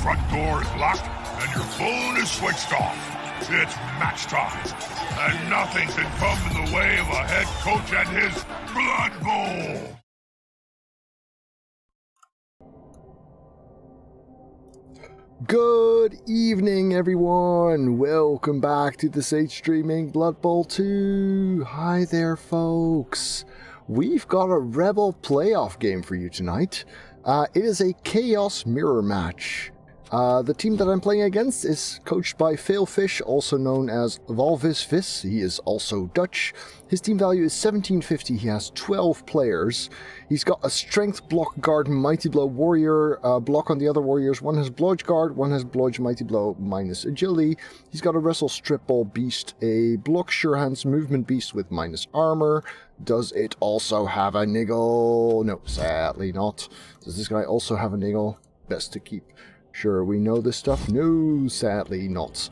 front door is locked and your phone is switched off. It's match time, and nothing can come in the way of a head coach and his Blood Bowl. Good evening, everyone. Welcome back to the Sage Streaming Blood Bowl 2. Hi there, folks. We've got a ReBBL playoff game for you tonight. It is a Chaos Mirror match. The team that I'm playing against is coached by FailFish, also known as Valvisvis. He is also Dutch. His team value is 1750. He has 12 players. He's got a Strength, Block, Guard, Mighty Blow Warrior. Block on the other warriors. One has Blodge Guard, one has Blodge, Mighty Blow, minus Agility. He's got a Wrestle, Strip Ball Beast, a Block, Sure Hands, Movement Beast with minus Armor. Does it also have a Niggle? No, sadly not. Does this guy also have a Niggle? Best to keep sure we know this stuff. No, sadly not.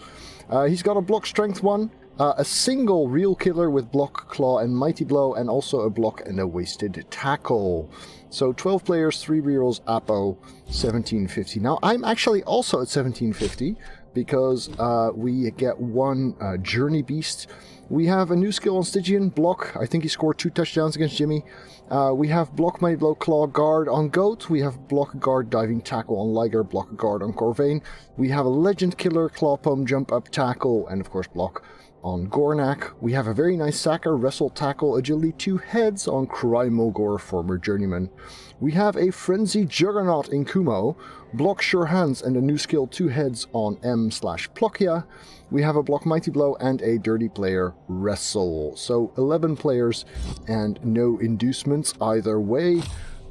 He's got a Block Strength 1, a single Real Killer with Block, Claw, and Mighty Blow, and also a Block and a Wasted Tackle. So 12 players, 3 rerolls, Apo, 1750. Now, I'm actually also at 1750 because we get one Journey Beast. We have a new skill on Stygian, Block. I think he scored 2 touchdowns against Jimmy. We have Block, Mighty Blow, Claw, Guard on Goat. We have Block, Guard, Diving Tackle on Liger, Block, Guard on Corvain. We have a Legend Killer, Claw, Pump, Jump Up, Tackle, and of course Block on Gornak. We have a very nice Sacker, Wrestle, Tackle, Agility, 2 heads on Krymogor, former Journeyman. We have a Frenzy Juggernaut in Kumo, Block, Sure Hands, and a new skill, 2 heads on M/Plokia. We have a Block, Mighty Blow, and a Dirty Player, Wrestle. So 11 players and no inducements either way.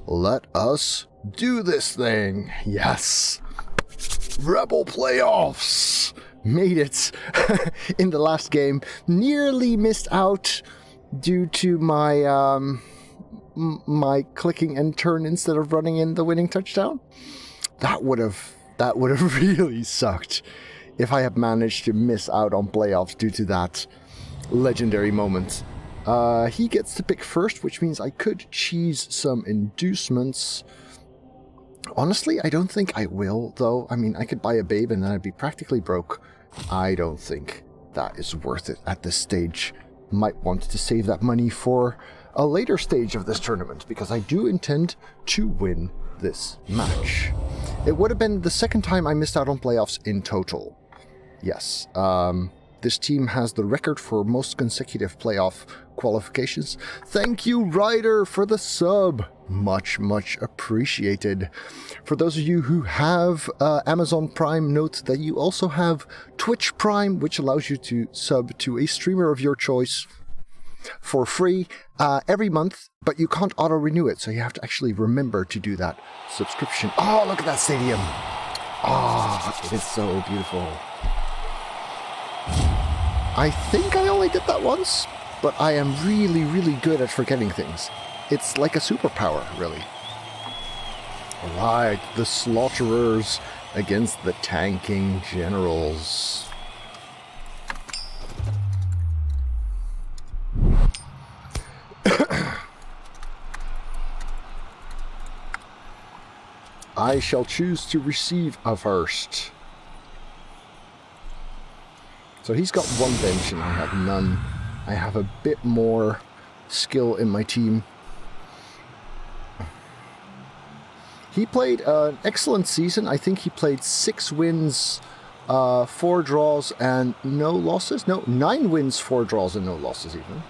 Let us do this thing. Yes. ReBBL playoffs. Made it in the last game. Nearly missed out due to my my clicking and turn instead of running in the winning touchdown. That would have really sucked if I had managed to miss out on playoffs due to that legendary moment. He gets to pick first, which means I could cheese some inducements. Honestly, I don't think I will, though. I mean, I could buy a babe and then I'd be practically broke. I don't think that is worth it at this stage. Might want to save that money for a later stage of this tournament, because I do intend to win this match. It would have been the second time I missed out on playoffs in total. Yes, this team has the record for most consecutive playoff qualifications. Thank you, Ryder, for the sub. Much, much appreciated. For those of you who have Amazon Prime, note that you also have Twitch Prime, which allows you to sub to a streamer of your choice for free every month, but you can't auto-renew it, so you have to actually remember to do that subscription. Oh, look at that stadium. Oh, it is so beautiful. I think I only did that once, but I am really, really good at forgetting things. It's like a superpower, really. Alright, the Slaughterers against the Tanking Generals. I shall choose to receive a first. So he's got 1 bench and I have none. I have a bit more skill in my team. He played an excellent season. I think he played 6 wins, 4 draws, and no losses. No, 9 wins, 4 draws, and no losses even.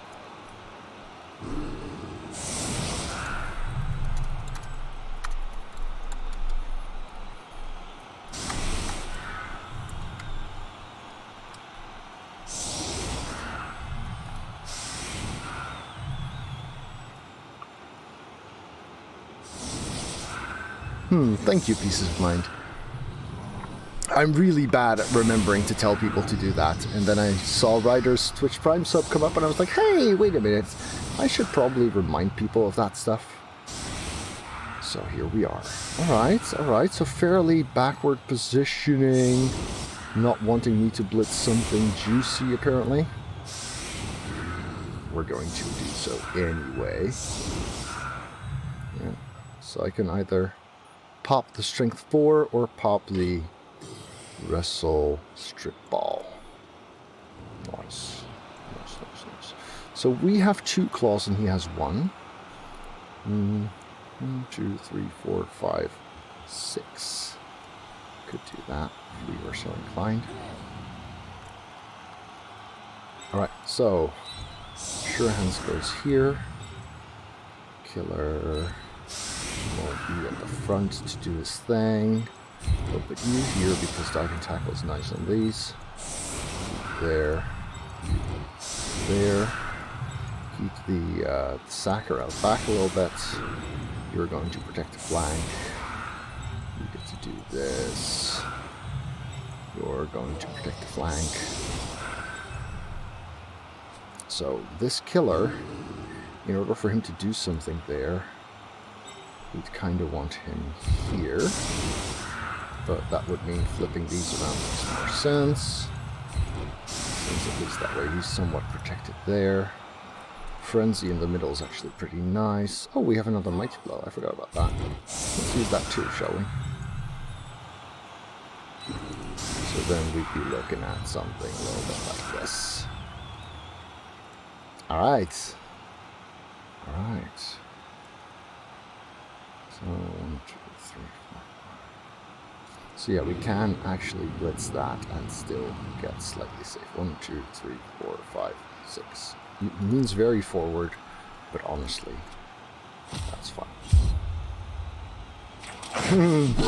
Thank you, Pieces of Mind. I'm really bad at remembering to tell people to do that. And then I saw Ryder's Twitch Prime sub come up and I was like, hey, wait a minute. I should probably remind people of that stuff. So here we are. Alright. So fairly backward positioning. Not wanting me to blitz something juicy, apparently. We're going to do so anyway. Yeah. So I can either pop the strength 4 or pop the Wrestle, strip ball. Nice. Nice, nice, nice. So we have 2 claws and he has 1. 1, 2, 3, 4, 5, 6. Could do that if we were so inclined. Alright, so Sure Hands goes here. Killer will be at the front to do his thing. We'll put you here because Diving Tackle is nice on these. There. There. Keep the Sacker out back a little bit. You're going to protect the flank. You get to do this. You're going to protect the flank. So this killer, in order for him to do something there, we'd kind of want him here. But that would mean flipping these around makes more sense. Since at least that way he's somewhat protected there. Frenzy in the middle is actually pretty nice. Oh, we have another Mighty Blow. I forgot about that. Let's use that too, shall we? So then we'd be looking at something a little bit like this. Alright. Alright. So 1, 2, 3, 4, 5. So yeah, we can actually blitz that and still get slightly safe. 1, 2, 3, 4, 5, 6. It means very forward, but honestly, that's fine.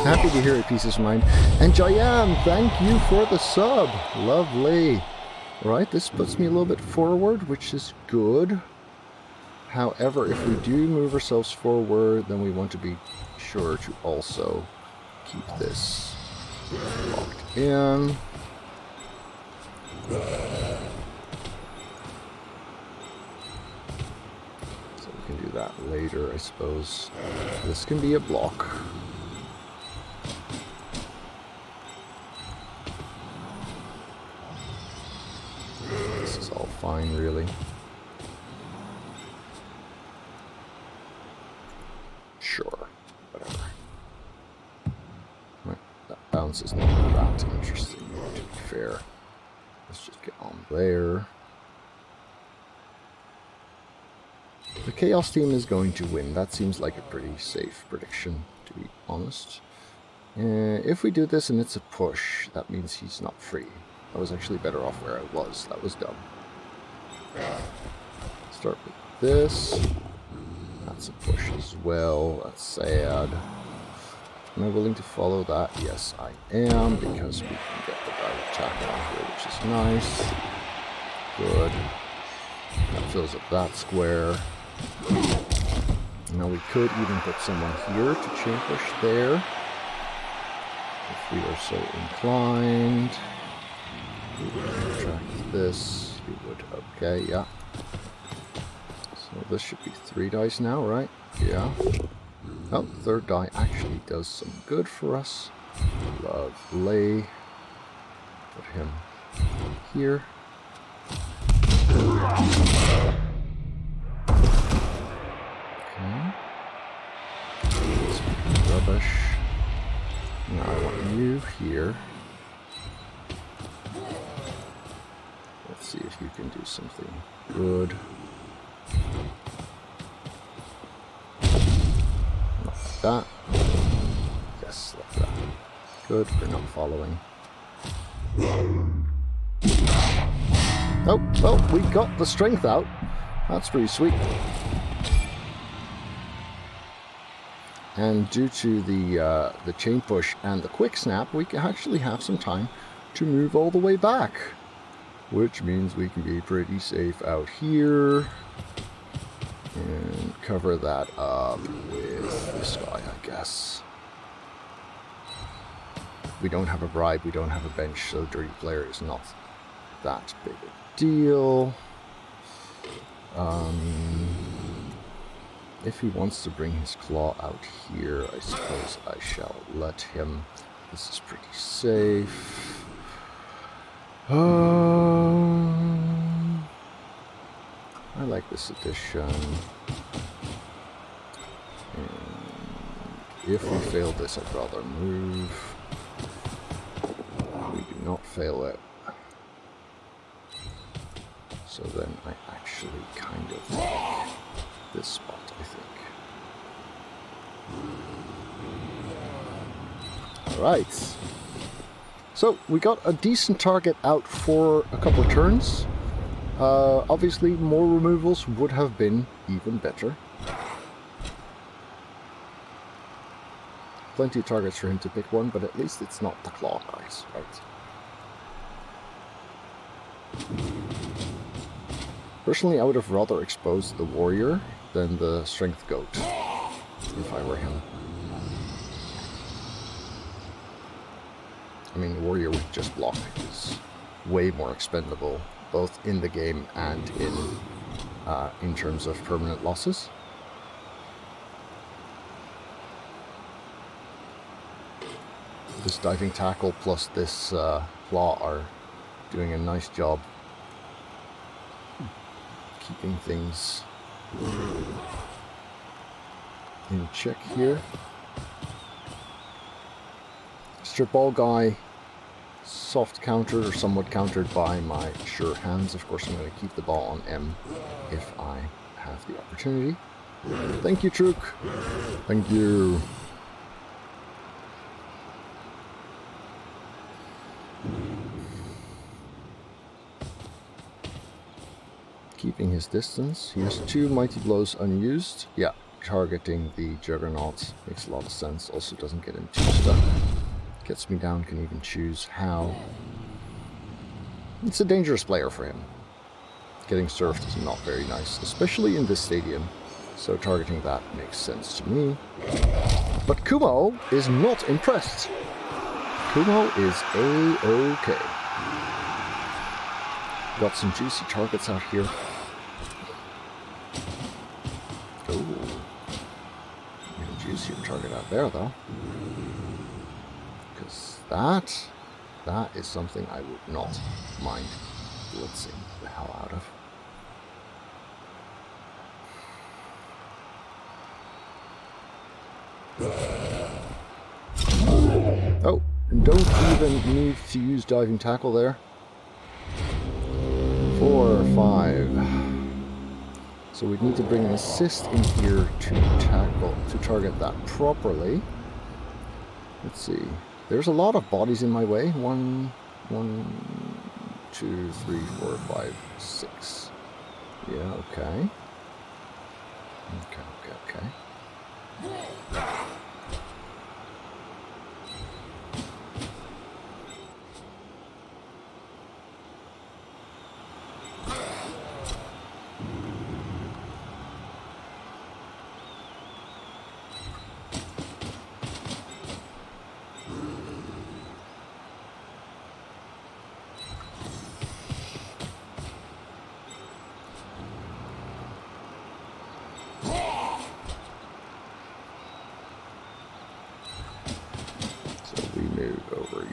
Happy to hear it, Pieces of Mind. And Jayam, thank you for the sub. Lovely. Right, this puts me a little bit forward, which is good. However, if we do move ourselves forward, then we want to be sure to also keep this locked in. So we can do that later, I suppose. This can be a block. This is all fine, really. Sure, whatever. Right, that bounce is not that interesting, to be fair. Let's just get on there. The Chaos team is going to win. That seems like a pretty safe prediction, to be honest. If we do this and it's a push, that means he's not free. I was actually better off where I was. That was dumb. Start with this. That's a push as well. That's sad. Am I willing to follow that? Yes, I am, because we can get the direct tackle on here, which is nice. Good. That fills up that square. Now we could even put someone here to chain push there, if we are so inclined. We would retract this. We would. Okay, yeah. So this should be 3 dice now, right? Yeah. Oh, 3rd die actually does some good for us. Lovely. Put him here. Okay. This would be rubbish. Now I want you here. Let's see if you can do something good. Not like that. Yes, like that. Good for not following. Oh, well, we got the strength out. That's pretty sweet. And due to the chain push and the quick snap, we can actually have some time to move all the way back. Which means we can be pretty safe out here. And cover that up with this guy, I guess. We don't have a bribe, we don't have a bench, so Dirty Player is not that big a deal. If he wants to bring his claw out here, I suppose I shall let him. This is pretty safe. I like this addition. And if we fail this, I'd rather move. not fail it. So then I actually kind of like this spot, I think. Alright. So we got a decent target out for a couple of turns. Obviously more removals would have been even better. Plenty of targets for him to pick one, but at least it's not the claw guys, right? Personally, I would have rather exposed the warrior than the strength goat, if I were him. I mean, the warrior with just block is way more expendable, both in the game and in terms of permanent losses. This diving tackle plus this claw are doing a nice job keeping things in check here. Strip ball guy, soft countered or somewhat countered by my sure hands. Of course, I'm going to keep the ball on M if I have the opportunity. Thank you, Truk. Thank you. Keeping his distance. He has 2 mighty blows unused. Yeah, targeting the Juggernaut makes a lot of sense. Also doesn't get him too stuck. Gets me down, can even choose how. It's a dangerous player for him. Getting surfed is not very nice, especially in this stadium. So targeting that makes sense to me. But Kumo is not impressed. Kumo is A-okay. Got some juicy targets out here. Oh, a juicier target out there though. Because that is something I would not mind blitzing the hell out of. Oh, and don't even need to use diving tackle there. 4, 5. So we'd need to bring an assist in here to target that properly. Let's see. There's a lot of bodies in my way. 1, 2, 3, 4, 5, 6. Yeah, okay. Okay.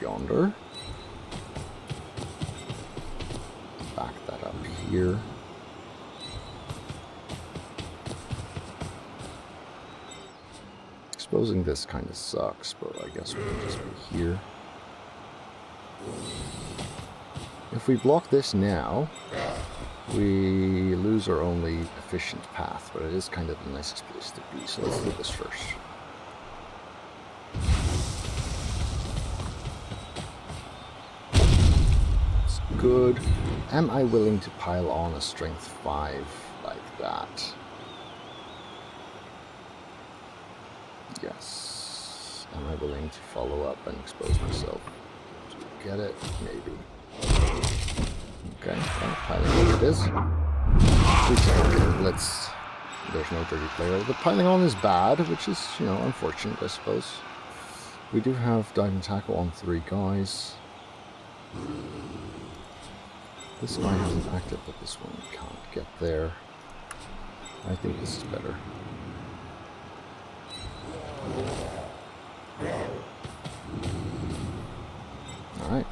Yonder. Back that up here. Exposing this kind of sucks, but I guess we can just be here. If we block this now, we lose our only efficient path, but it is kind of the nicest place to be, so let's do this first. Good. Am I willing to pile on a strength 5 like that? Yes. Am I willing to follow up and expose myself? To get it? Maybe. Okay, well, piling on it is. There's no dirty player. The piling on is bad, which is, unfortunate, I suppose. We do have diving tackle on 3 guys. This guy hasn't acted, but this one can't get there. I think this is better. Alright.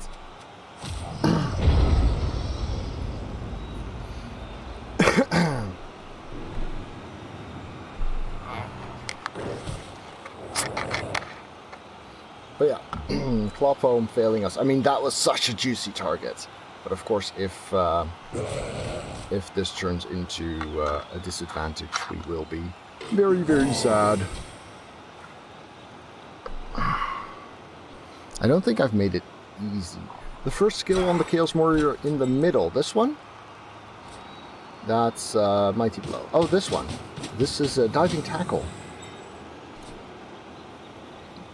But yeah, Claw foam failing us. I mean, that was such a juicy target. But of course, if this turns into a disadvantage, we will be very, very sad. I don't think I've made it easy. The first skill on the Chaos Warrior in the middle. This one? That's Mighty Blow. Oh, this one. This is Diving Tackle.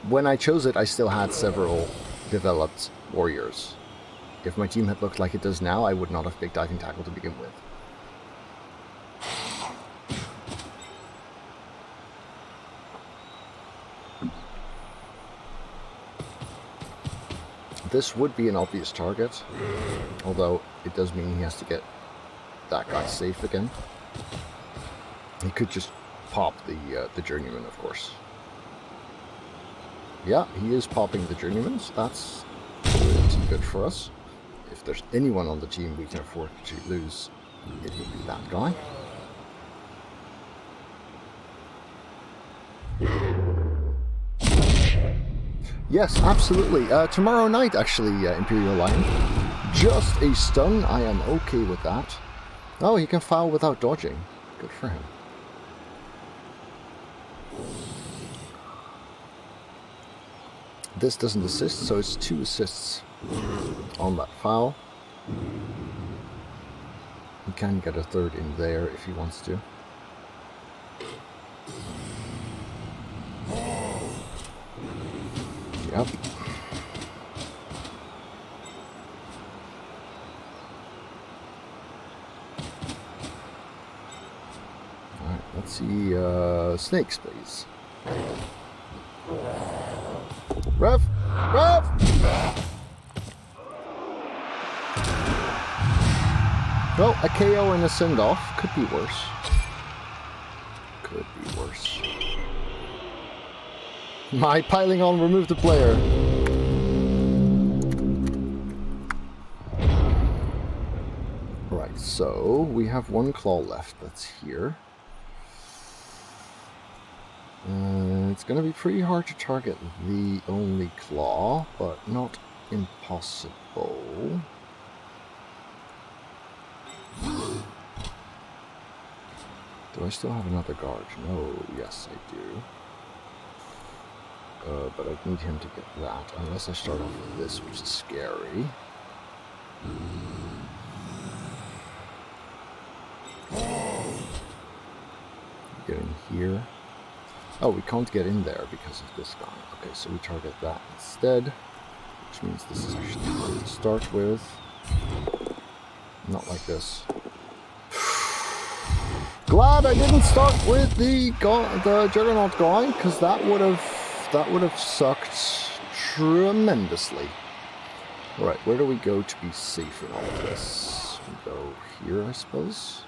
When I chose it, I still had several developed warriors. If my team had looked like it does now, I would not have picked Diving Tackle to begin with. This would be an obvious target, although it does mean he has to get that guy safe again. He could just pop the Journeyman, of course. Yeah, he is popping the Journeyman, so that's pretty good for us. If there's anyone on the team we can afford to lose, it would be that guy. Yes, absolutely. Tomorrow night, actually, Imperial Lion. Just a stun. I am okay with that. Oh, he can foul without dodging. Good for him. This doesn't assist, so it's 2 assists on that foul. He can get a 3rd in there if he wants to. Yep. Alright, let's see, snakes, please. Rev! Rev! Well, a KO and a send-off could be worse. Could be worse. My piling on removed the player. Right, so we have 1 claw left. That's here. It's going to be pretty hard to target the only claw, but not impossible. Do I still have another guard? No, yes I do. But I need him to get that, unless I start off with this, which is scary. Get in here. Oh, we can't get in there because of this guy. Okay, so we target that instead, which means this is actually hard to start with. Not like this. Glad I didn't start with the Juggernaut guy, because that would have sucked tremendously. Alright, where do we go to be safe in all of this? We go here, I suppose.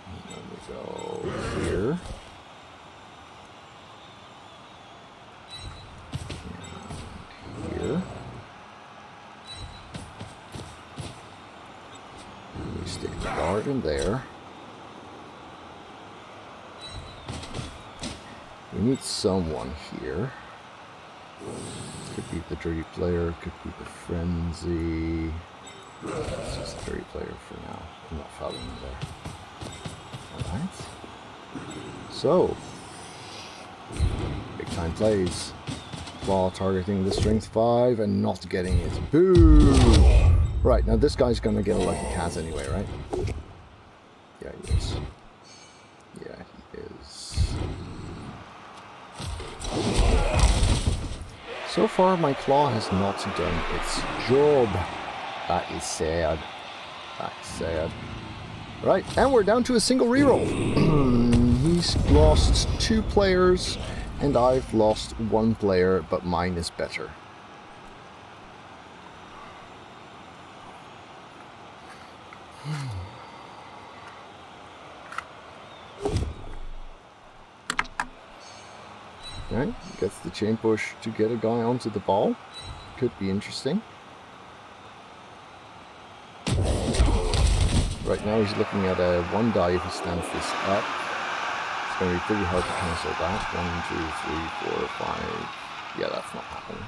And then we go here. And here. And we stick the guard in there. We need someone here. Could be the dirty player, could be the frenzy. It's just the dirty player for now. I'm not following him there. Alright. So, big time plays. Claw targeting the strength 5 and not getting it. Boo! Right, now this guy's gonna get a lucky cat anyway, right? Yeah, he is. Yeah, he is. So far, my claw has not done its job. That is sad. That's sad. Right, and we're down to a single reroll. He's lost 2 players, and I've lost 1 player, but mine is better. Right, gets the chain push to get a guy onto the ball. Could be interesting. Right now he's looking at a 1 die if he stands this up. It's going to be pretty hard to cancel that. 1, 2, 3, 4, 5. Yeah, that's not happening.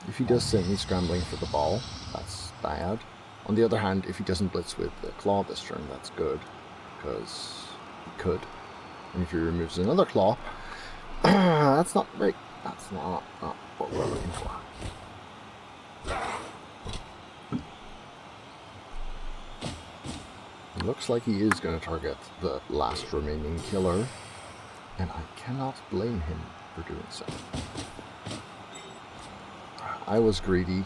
If he does send me scrambling for the ball, that's bad. On the other hand, if he doesn't blitz with the claw this turn, that's good. Because he could. And if he removes another claw, that's not great. That's not what we're looking for. It looks like he is going to target the last remaining killer. And I cannot blame him for doing so. I was greedy.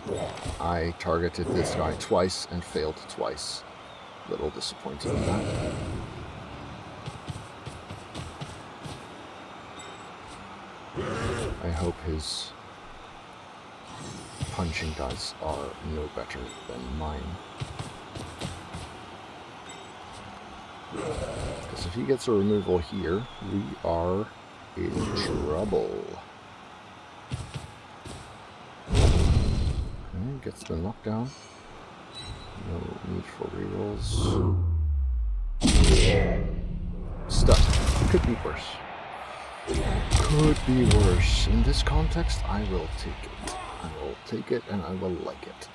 I targeted this guy twice and failed twice. A little disappointed in that. I hope his punching dice are no better than mine. Because if he gets a removal here, we are in trouble. Okay, gets the knockdown. No need for rerolls. Stuff. Could be worse. Could be worse. In this context, I will take it. I will take it and I will like it.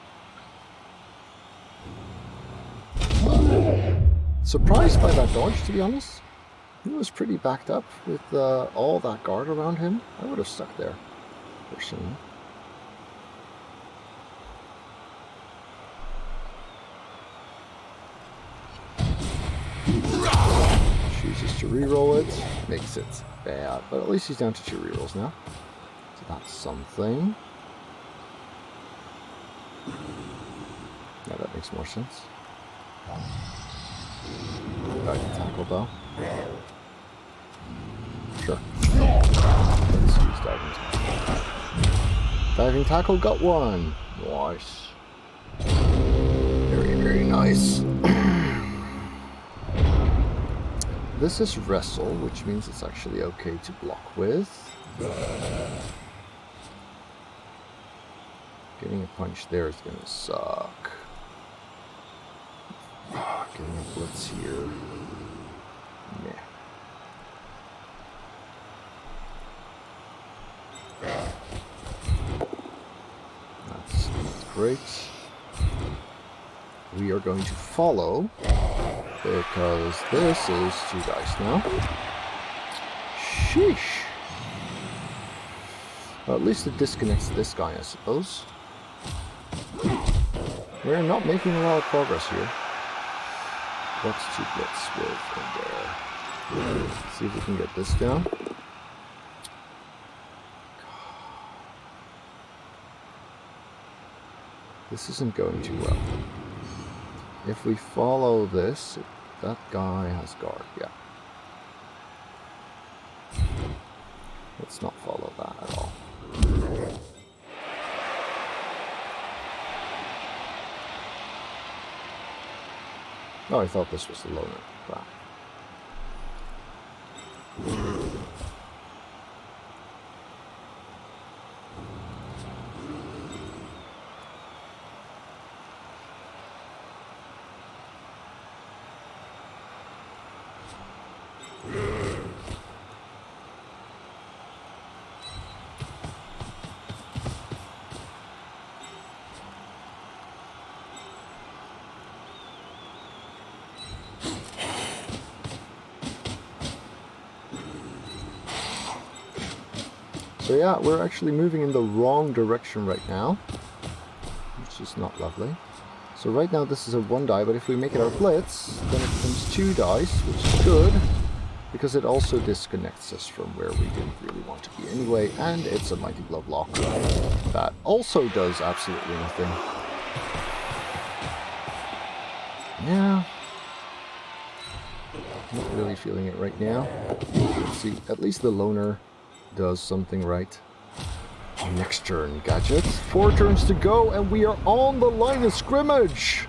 Surprised by that dodge, to be honest. He was pretty backed up with all that guard around him. I would have stuck there, personally. Chooses to reroll it. Makes it bad, but at least he's down to 2 rerolls now. So that's something. Yeah, that makes more sense. Diving tackle though. Sure. Let's use diving tackle. Diving tackle got 1. Nice. Very, very nice. This is wrestle, which means it's actually okay to block with. Getting a punch there is gonna suck. Getting a blitz here. Yeah. That's great. We are going to follow, because this is 2 dice now. Sheesh. Well, at least it disconnects this guy, I suppose. We're not making a lot of progress here. What's 2 blitz with in there? Let's see if we can get this down. This isn't going too well. If we follow this, that guy has guard, yeah. Let's not follow that at all. Oh, I thought this was the loner. Wow. So yeah, we're actually moving in the wrong direction right now, which is not lovely. So right now this is a 1 die, but if we make it our blitz, then it becomes 2 dice, which is good, because it also disconnects us from where we didn't really want to be anyway, and it's a Mighty Glove Lock that also does absolutely nothing. Yeah. Not really feeling it right now. Let's see, at least the loner does something right. Next turn, gadgets. 4 turns to go, and we are on the line of scrimmage.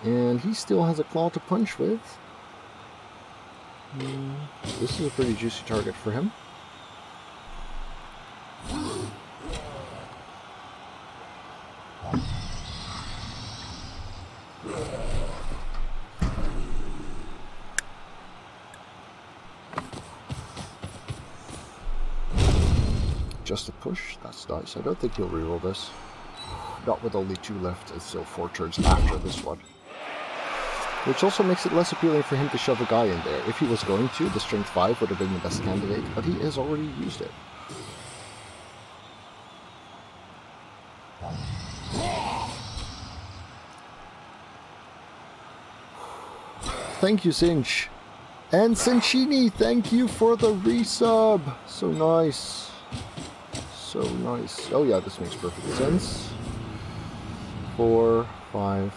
And he still has a claw to punch with. This is a pretty juicy target for him. just a push. That's nice. I don't think he'll reroll this. Not with only 2 left. It's still 4 turns after this one. Which also makes it less appealing for him to shove a guy in there. If he was going to, the strength 5 would have been the best candidate, but he has already used it. Thank you, Cinch. And Cinchini, thank you for the resub. So nice. So nice. Oh yeah, this makes perfect sense. 4, 5,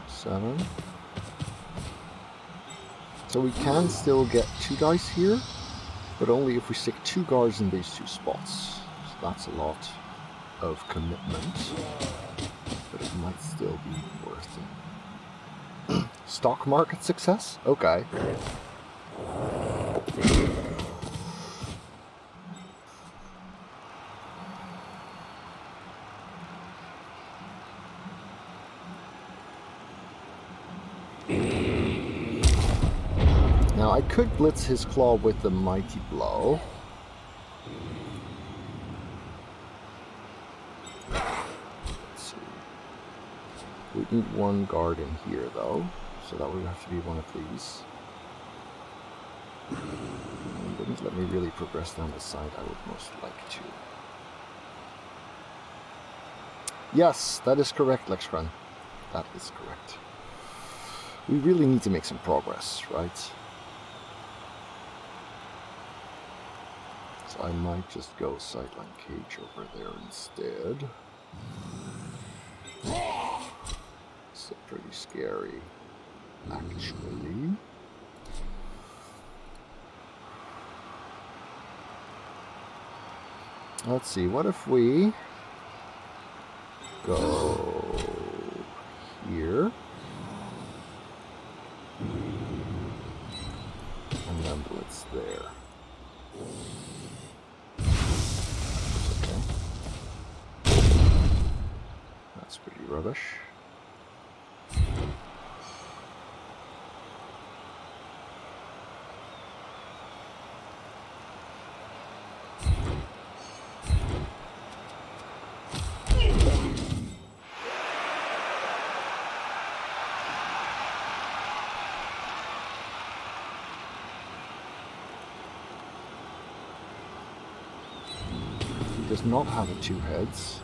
6, 7. So we can still get 2 dice here, but only if we stick 2 guards in these 2 spots. So that's a lot of commitment, but it might still be worth it. Stock market success? Okay. Now I could blitz his claw with the mighty blow. Let's see. We need 1 guard in here though. So that would have to be one of these. It wouldn't let me really progress down the side I would most like to. Yes, that is correct, Lexcran. That is correct. We really need to make some progress, right? So I might just go sideline cage over there instead. It's pretty scary. Actually, let's see, what if we go here and then blitz there? Okay. That's pretty rubbish. Does not have a 2 heads.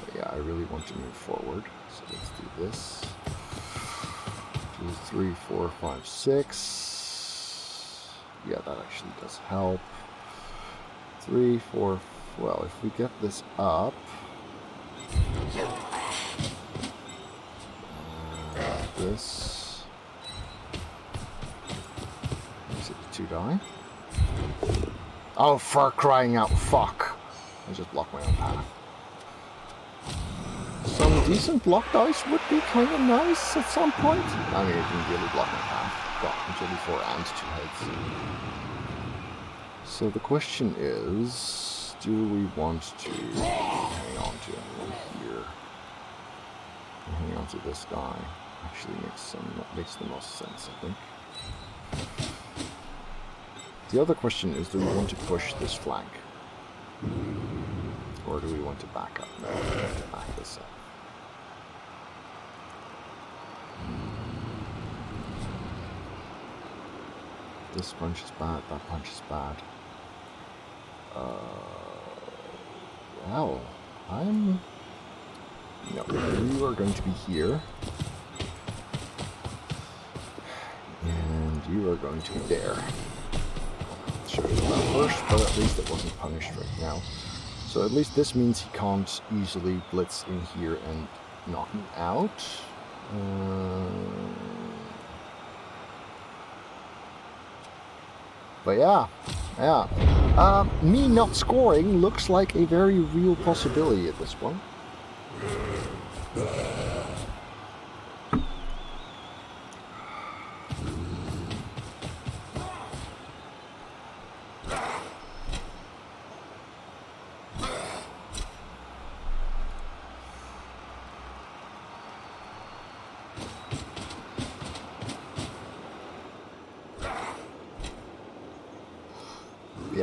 But yeah, I really want to move forward. So let's do this. 2, 3, 4, 5, 6. Yeah, that actually does help. 3, 4. Well, if we get this up. This. 2 die. Oh, for crying out, fuck. I just blocked my own path. Some decent block dice would be kind of nice at some point. I mean, it didn't really block my path. Got usually 4 and 2 heads. So the question is, do we want to hang on to anyone here? Hang on to this guy. Actually makes the most sense, I think. The other question is, do we want to push this flank? Or do we want to back up? No, we want to back this up. This punch is bad, that punch is bad. Well, no, you are going to be here. And you are going to be there. Should have done that first, but at least it wasn't punished right now. So at least this means he can't easily blitz in here and knock me out. But yeah. Me not scoring looks like a very real possibility at this point.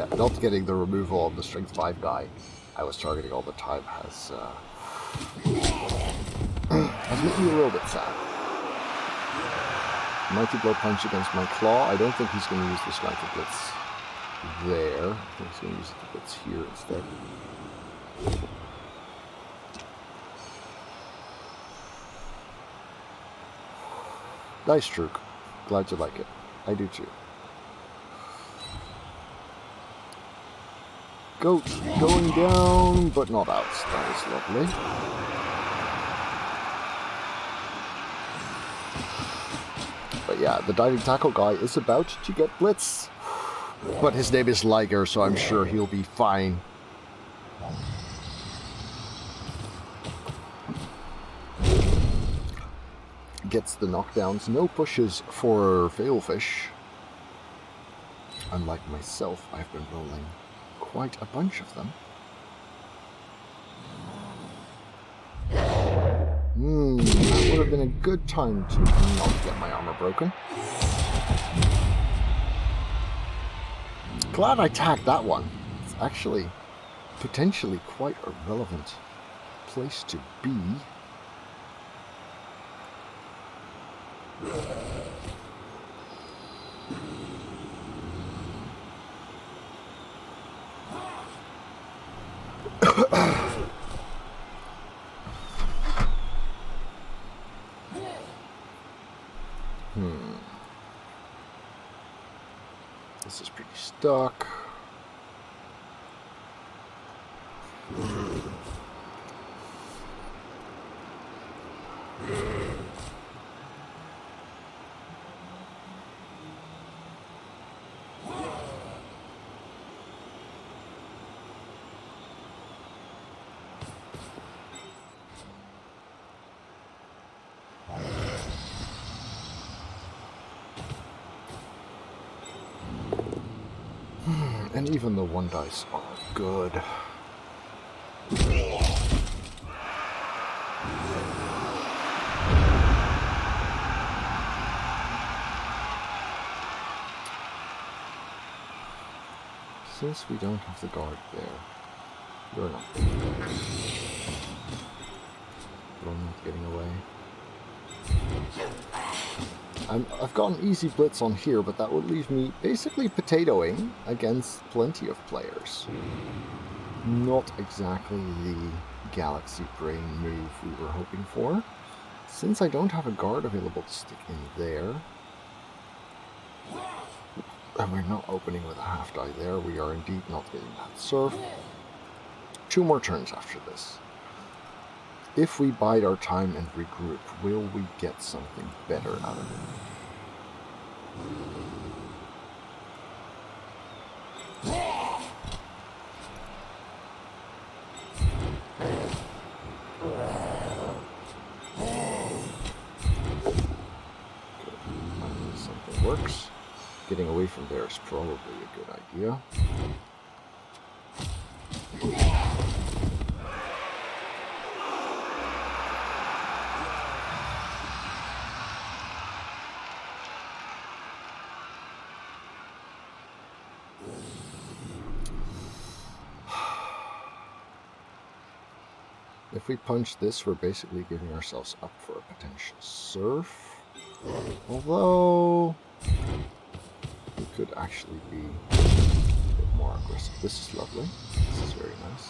yeah, not getting the removal of the Strength 5 guy I was targeting all the time has made me a little bit sad. Mighty Blow Punch against my Claw. I don't think he's going to use the Slanted Blitz there. I think he's going to use the Blitz here instead. Nice Truk. Glad you like it. I do too. Goat going down, but not out. That is lovely. But yeah, the diving tackle guy is about to get blitzed. But his name is Liger, so I'm sure he'll be fine. Gets the knockdowns. No pushes for FailFish. Unlike myself, I've been rolling quite a bunch of them. That would have been a good time to not get my armor broken. Glad I tagged that one. It's actually potentially quite a relevant place to be. This is pretty stuck. And even the one dice are good. Since we don't have the guard there, you're not. You're not getting away. I've got an easy blitz on here, but that would leave me basically potatoing against plenty of players. Not exactly the Galaxy Brain move we were hoping for. Since I don't have a guard available to stick in there, and we're not opening with a half die there, we are indeed not getting that surf. 2 more turns after this. If we bide our time and regroup, will we get something better out of it? Finally something works. Getting away from there is probably a good idea. If we punch this, we're basically giving ourselves up for a potential surf. Although, we could actually be a bit more aggressive. This is lovely. This is very nice.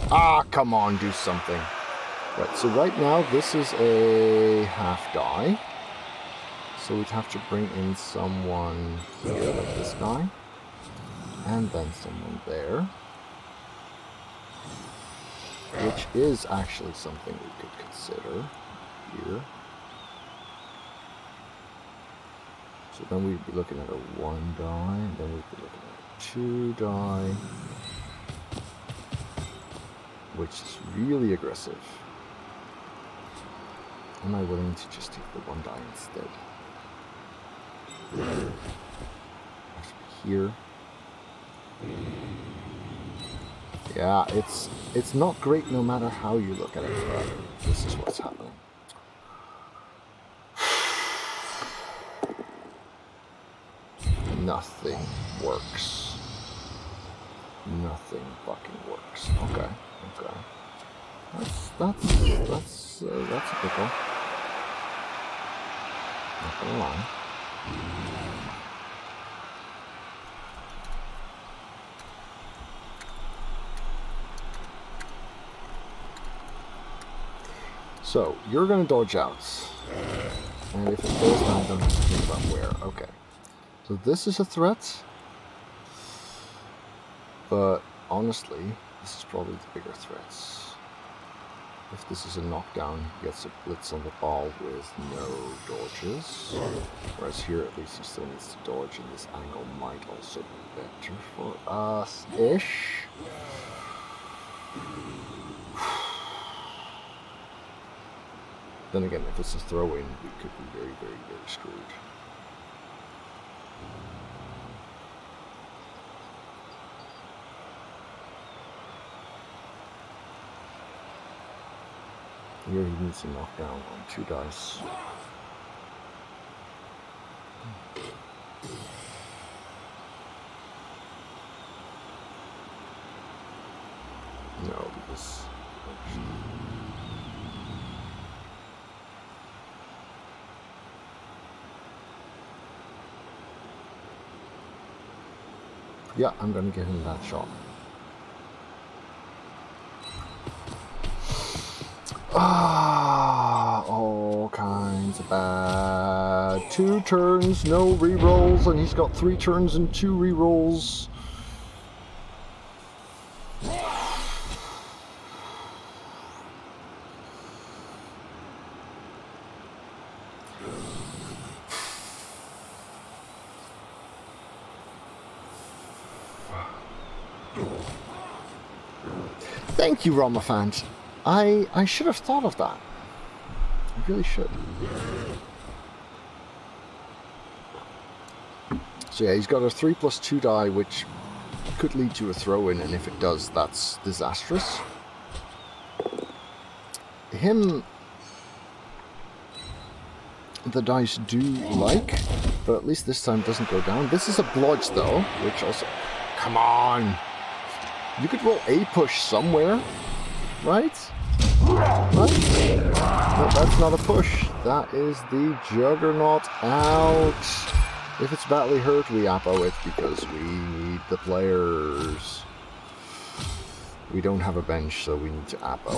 Ah, come on, do something. Right, so right now this is a half die. So we'd have to bring in someone here, like this guy, and then someone there, which is actually something we could consider here. So then we'd be looking at a 1 die, and then we'd be looking at a 2 die, which is really aggressive. Am I willing to just take the 1 die instead? Here. Yeah, it's not great no matter how you look at it, but this is what's happening. Nothing works. Nothing fucking works. Okay. Okay. That's a pickle. Not gonna lie. So, you're gonna dodge out. And if it goes down, don't have to think about where. Okay. So this is a threat. But honestly, this is probably the bigger threat. If this is a knockdown, he gets a blitz on the ball with no dodges. Whereas here, at least he still needs to dodge, and this angle might also be better for us-ish. Then again, if it's a throw-in, we could be very, very, very screwed. Here he needs to knock down on 2 dice. No, because... yeah, I'm gonna give him that shot. Ah, all kinds of bad. 2 turns, no rerolls, and he's got 3 turns and 2 rerolls. Thank you, Ramafant. I should have thought of that. I really should. So yeah, he's got a 3+2 die, which could lead to a throw-in, and if it does, that's disastrous. Him, the dice do like, but at least this time doesn't go down. This is a blodge, though, which also... Come on! You could roll a push somewhere, right? Right? No, that's not a push. That is the Juggernaut out. If it's badly hurt, we Appo it because we need the players. We don't have a bench, so we need to Appo.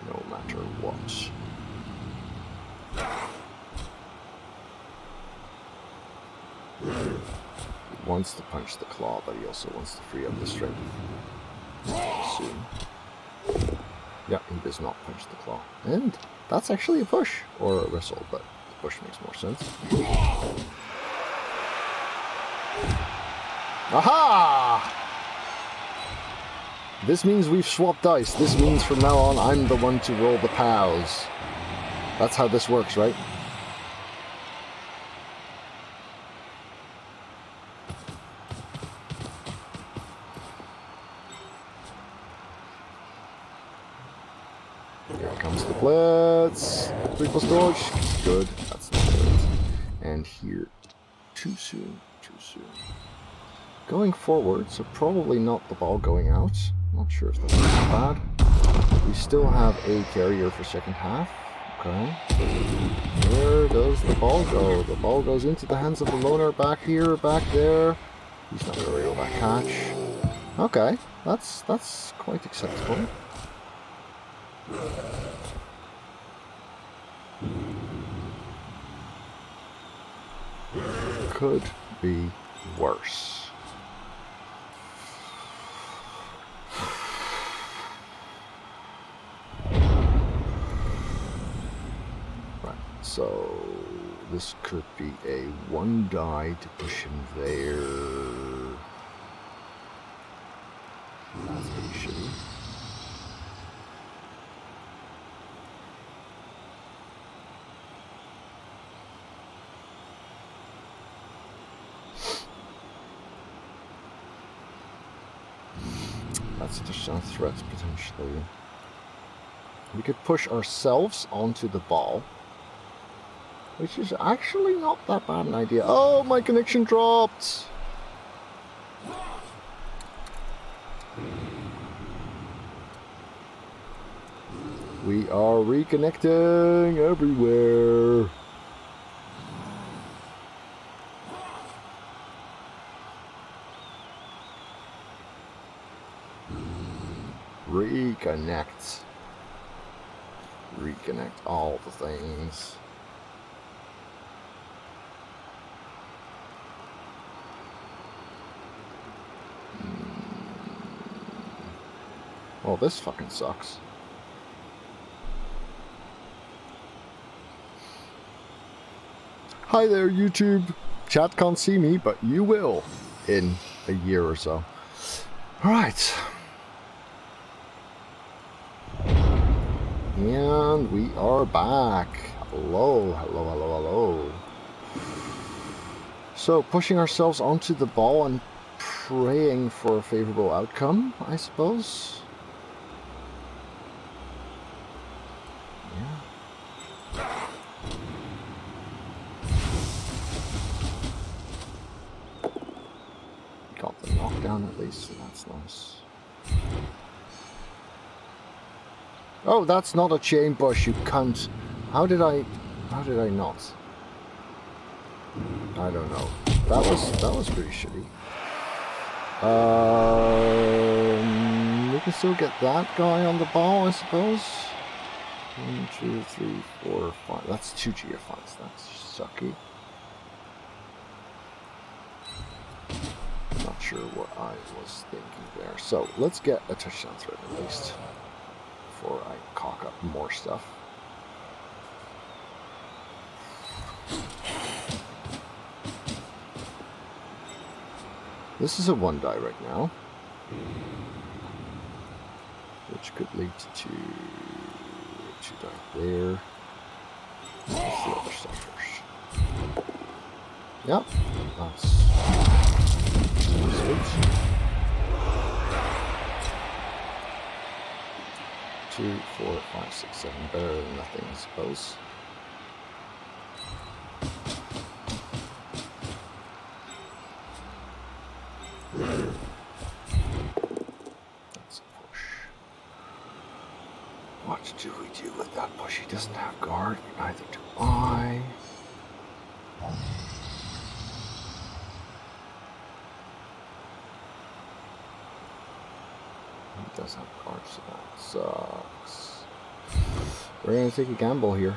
No matter what. He wants to punch the claw, but he also wants to free up the strength. Soon. Yeah, he does not punch the claw. And that's actually a push. Or a wrestle, but the push makes more sense. Aha! This means we've swapped dice. This means from now on, I'm the one to roll the POWs. That's how this works, right? Here comes the blitz. 3+ dodge. Good. That's not good. And here, too soon. Too soon. Going forward, so probably not the ball going out. Not sure if that's bad. We still have a carrier for second half. Okay. Where does the ball go? The ball goes into the hands of the loner back here, back there. He's not going to reel that catch. Okay. That's quite acceptable. Could be worse. Right, so this could be a 1 die to push him there. That's pretty shitty. That's additional threats, potentially. We could push ourselves onto the ball. which is actually not that bad an idea. Oh, my connection dropped! We are reconnecting everywhere. Reconnect. Reconnect all the things. Well, this fucking sucks. Hi there, YouTube. Chat can't see me, but you will in a year or so. Alright. And we are back. Hello, hello, hello, hello. So, pushing ourselves onto the ball and praying for a favorable outcome, I suppose. Yeah. Got the knockdown at least, so that's nice. Oh, that's not a chain bush, you cunt. How did I not? I don't know. That was pretty shitty. We can still get that guy on the ball, I suppose. 1, 2, 3, 4, 5. That's 2 GFIs. That's sucky. Not sure what I was thinking there. So let's get a touchdown threat at least before I cock up more stuff. This is a 1 die right now, which could lead to 2 die there. Let's do the other stuff first. Yep, that's sweet. 2, 4, 5, 6, 7. Better than nothing, I suppose. That's a push. What do we do with that push? He doesn't have guard, neither do I. He does have guard, so that sucks. We're gonna take a gamble here.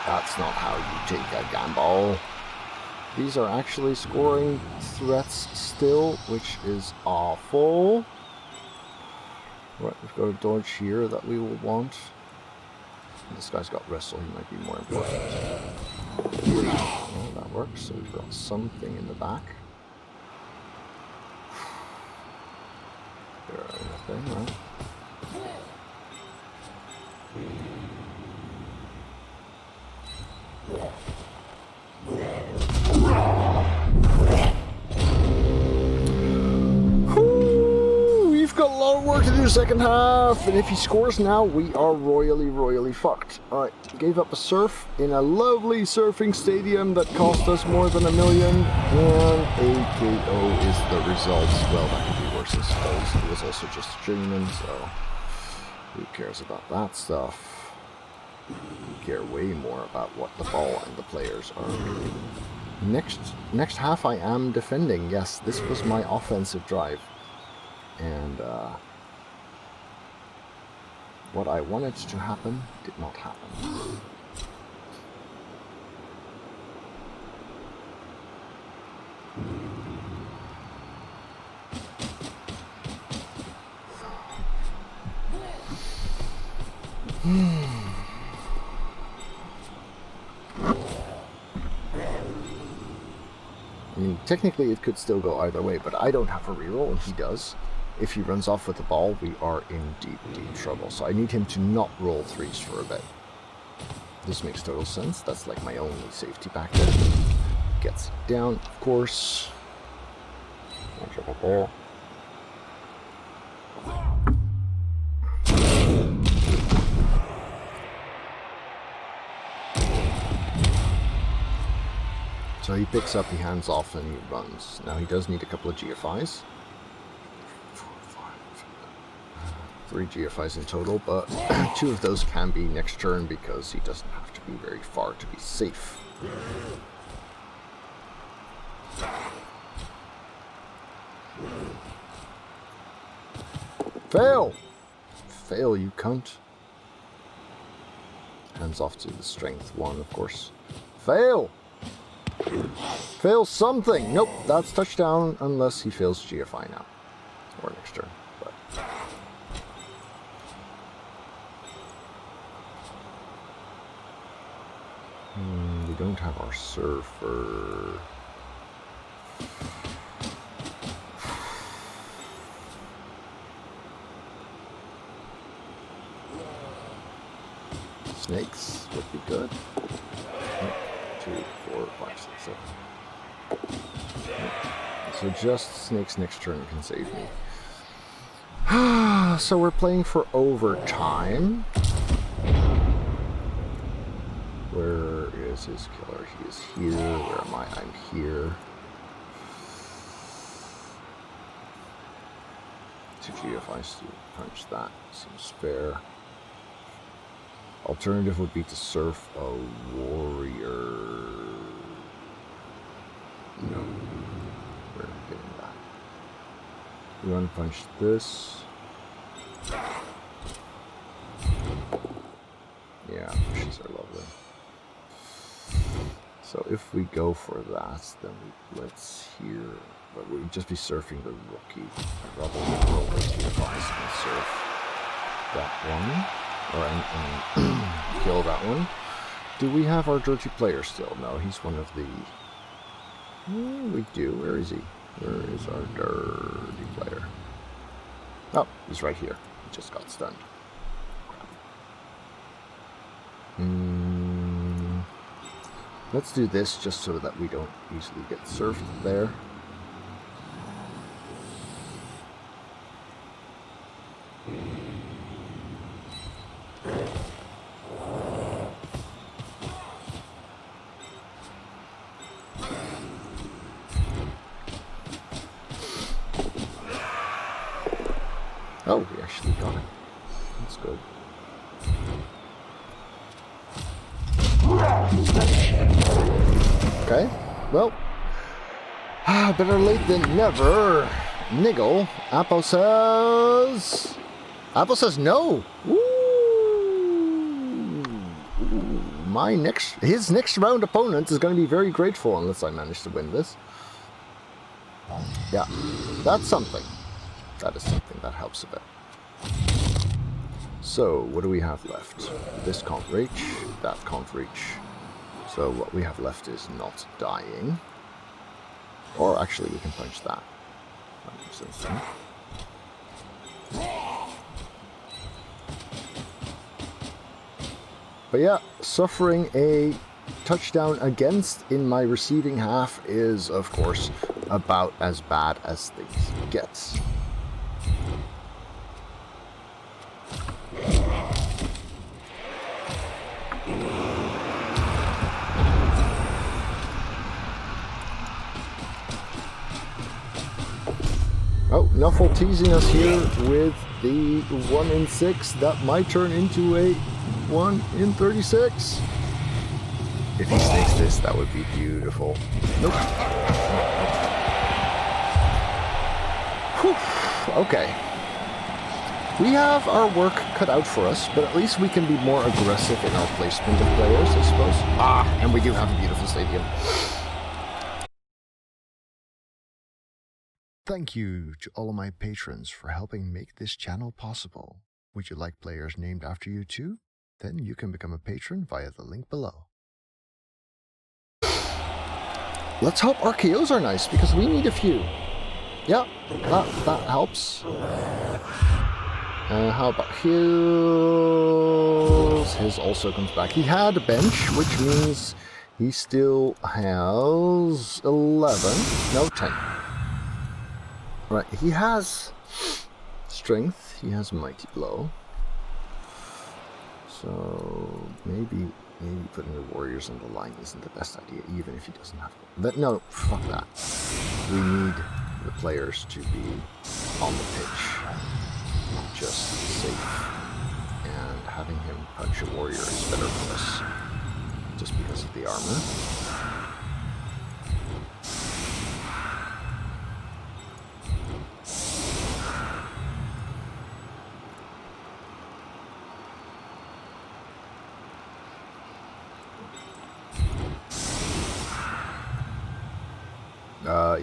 That's not how you take a gamble. These are actually scoring threats still, which is awful. Right, we've got a dodge here that we will want. This guy's got wrestle, he might be more important. Well, that works, so we've got something in the back. There are nothing, right? We've got a lot of work to do second half, and if he scores now, we are royally fucked. Alright, gave up a surf in a lovely surfing stadium that cost us more than $1 million, and a KO is the result. Well, that could be worse, I suppose. It was also just streaming, so who cares about that stuff? We care way more about what the ball and the players are doing. Next half I am defending. Yes, this was my offensive drive. And what I wanted to happen did not happen. I mean, technically it could still go either way, but I don't have a reroll and he does. If he runs off with the ball, we are in deep trouble. So I need him to not roll 3s for a bit. This makes total sense. That's like my only safety back there. Gets down, of course. Drop a ball. So he picks up, he hands off, and he runs. Now he does need a couple of GFIs. 3 GFIs in total, but 2 of those can be next turn because he doesn't have to be very far to be safe. Fail! Fail, you cunt. Hands off to the strength 1, of course. Fail! Fail something! Nope, that's touchdown unless he fails GFI now. Or next turn. But we don't have our surfer. Snakes would be good. 2, 4, 5, 6, 7. So just snakes next turn can save me. So we're playing for overtime. Where is his killer? He is here. Where am I? I'm here. 2 GFIs to punch that. Seems fair. Alternative would be to surf a warrior. No, we're not getting that. We want to punch this. Yeah, pushes are lovely. So if we go for that, then we blitz here. But we'd just be surfing the rookie. I'd rather roll the GFIs and surf that one. Or kill that one. Do we have our dirty player still? No, he's one of the... we do. Where is he? Where is our dirty player? Oh, he's right here. He just got stunned. Let's do this just so that we don't easily get surfed there. Oh, we actually got it. That's good. Okay, well, better late than never. Niggle. Apple says no. Ooh. His next round opponent is going to be very grateful unless I manage to win this. Yeah, that's something. That is something that helps a bit. So, what do we have left? This can't reach, that can't reach. So what we have left is not dying. Or actually we can punch that. That makes sense to me. But yeah, suffering a touchdown against in my receiving half is, of course, about as bad as things get. Oh, Nuffle teasing us here with the 1 in 6. That might turn into a 1 in 36. If he snakes this, that would be beautiful. Nope. Whew. Okay. We have our work cut out for us, but at least we can be more aggressive in our placement of players, I suppose. And we do have a beautiful stadium. Thank you to all of my patrons for helping make this channel possible. Would you like players named after you too? Then you can become a patron via the link below. Let's hope RKOs are nice, because we need a few. Yeah, that helps. How about his? His also comes back. He had a bench, which means he still has 11. No, 10. Right, he has strength, he has mighty blow. So maybe Maybe putting the warriors on the line isn't the best idea, even if he doesn't have them. But no, fuck that. We need the players to be on the pitch, not just safe. And having him punch a warrior is better for us, just because of the armor.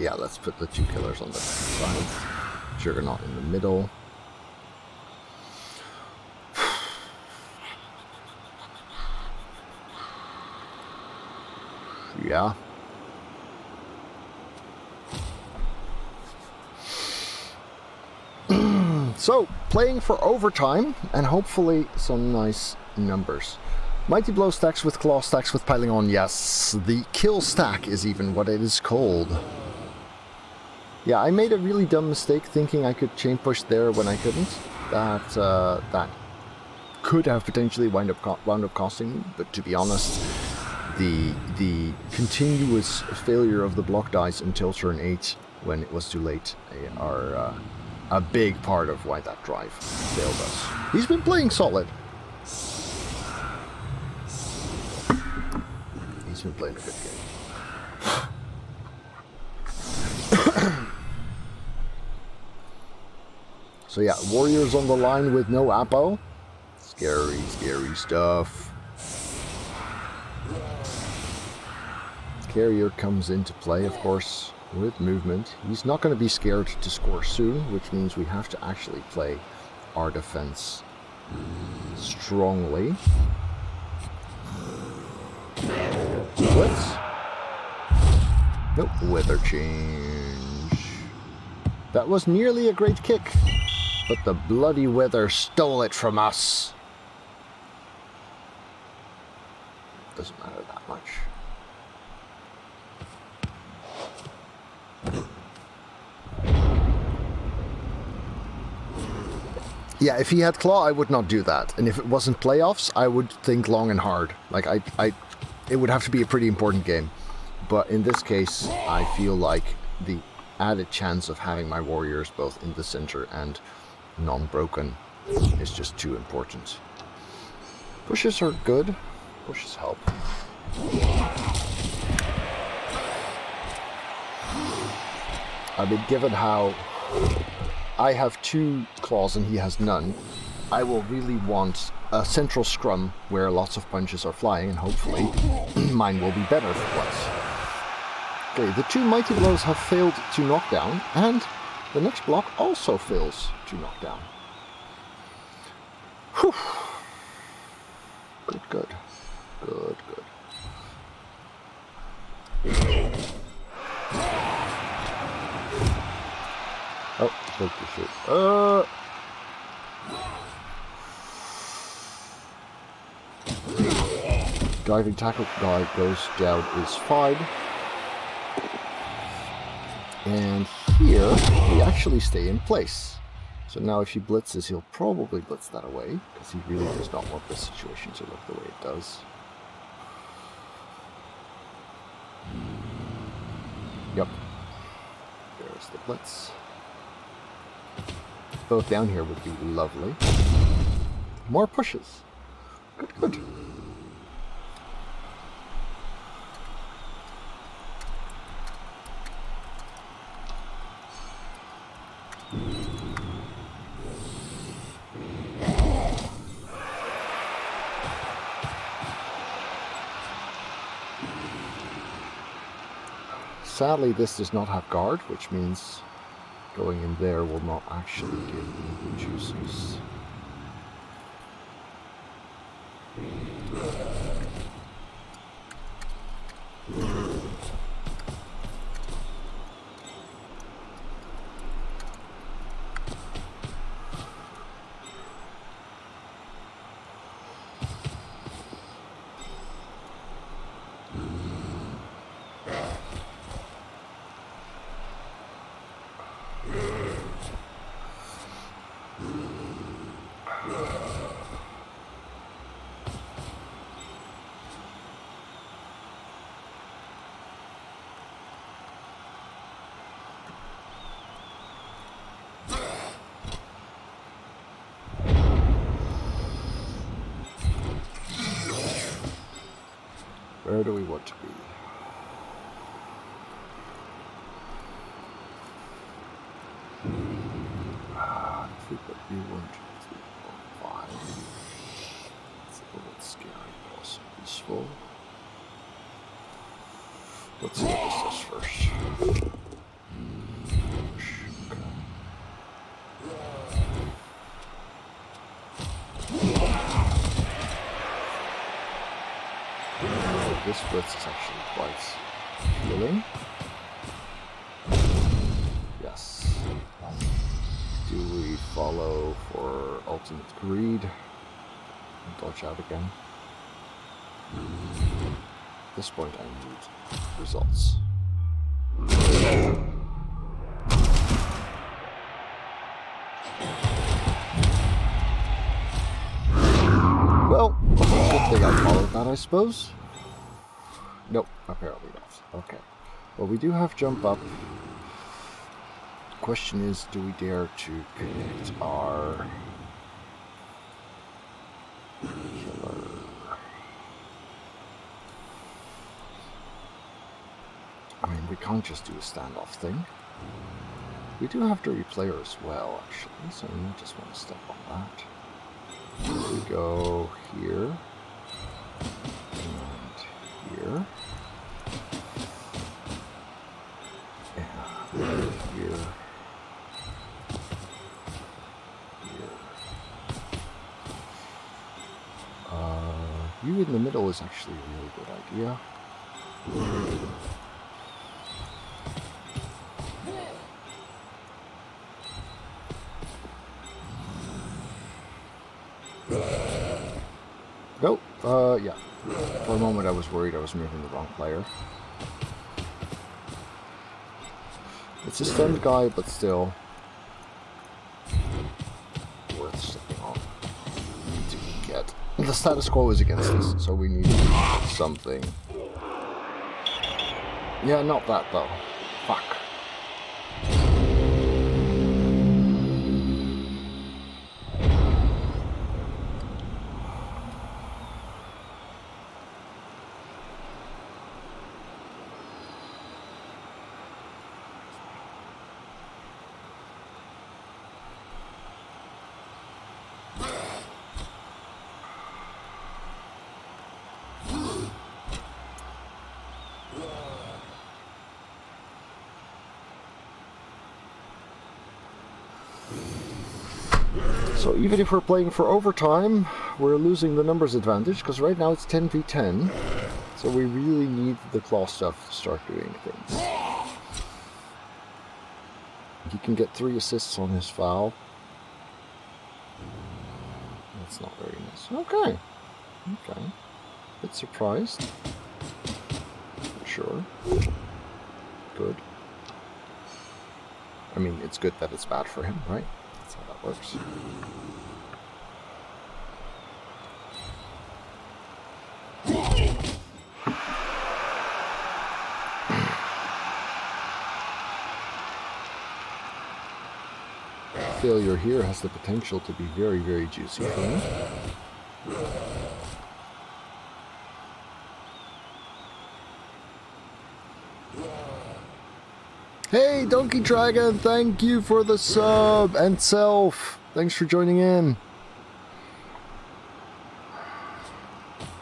Yeah, let's put the 2 killers on the side. Juggernaut in the middle. Yeah. So, playing for overtime and hopefully some nice numbers. Mighty Blow stacks with Claw stacks with piling on, yes. The kill stack is even what it is called. Yeah, I made a really dumb mistake thinking I could chain push there when I couldn't. That could have potentially wound up costing me, but to be honest, the continuous failure of the block dice until turn 8 when it was too late are a big part of why that drive failed us. He's been playing solid. He's been playing a good game. So yeah, warriors on the line with no Apo. Scary, scary stuff. Carrier comes into play, of course, with movement. He's not going to be scared to score soon, which means we have to actually play our defense strongly. Blitz. Nope, weather change. That was nearly a great kick, but the bloody weather stole it from us. Doesn't matter that much. Yeah, if he had Claw, I would not do that. And if it wasn't playoffs, I would think long and hard. Like, it would have to be a pretty important game. But in this case, I feel like the added chance of having my warriors both in the center and non-broken is just too important. Pushes are good. Pushes help. I mean, given how I have 2 claws and he has none, I will really want a central scrum where lots of punches are flying, and hopefully mine will be better for once. Okay, the 2 mighty blows have failed to knock down, and the next block also fails to knock down. Whew. Good, good. Good, good. Oh, spoke to shit. Diving tackle guy goes down is fine. And here, we actually stay in place. So now if he blitzes, he'll probably blitz that away, because he really does not want this situation to look the way it does. Yep. There's the blitz. Both down here would be lovely. More pushes. Good, good. Sadly, this does not have guard, which means going in there will not actually give me the juices. Where do we want to be? If we put U1, 2, 3, 4, 5. It's a little bit scary, but also useful. Let's see what this does first. This blitz is actually quite healing. Yes. Do we follow for ultimate greed and dodge out again? At this point I need results. Well, good thing I followed that, I suppose. Nope, apparently not. Okay. Well, we do have jump up. Question is, do we dare to connect our killer? I mean, we can't just do a standoff thing. We do have dirty player as well, actually, so we might just want to step on that. We go here and here. And here. You in the middle is actually a really good idea. Nope, yeah. For a moment I was worried I was moving the wrong player. It's a stunned guy, but still worth stepping on to get. The status quo is against us, so we need something. Yeah, not that though. Fuck. So even if we're playing for overtime, we're losing the numbers advantage, because right now it's 10v10. So we really need the claw stuff to start doing things. He can get 3 assists on his foul. That's not very nice. Okay. Okay. Bit surprised. Sure. Good. I mean, it's good that it's bad for him, right? That's how that works. Failure here has the potential to be very, very juicy for him. Hey, Donkey Dragon, thank you for the sub, and Self, thanks for joining in.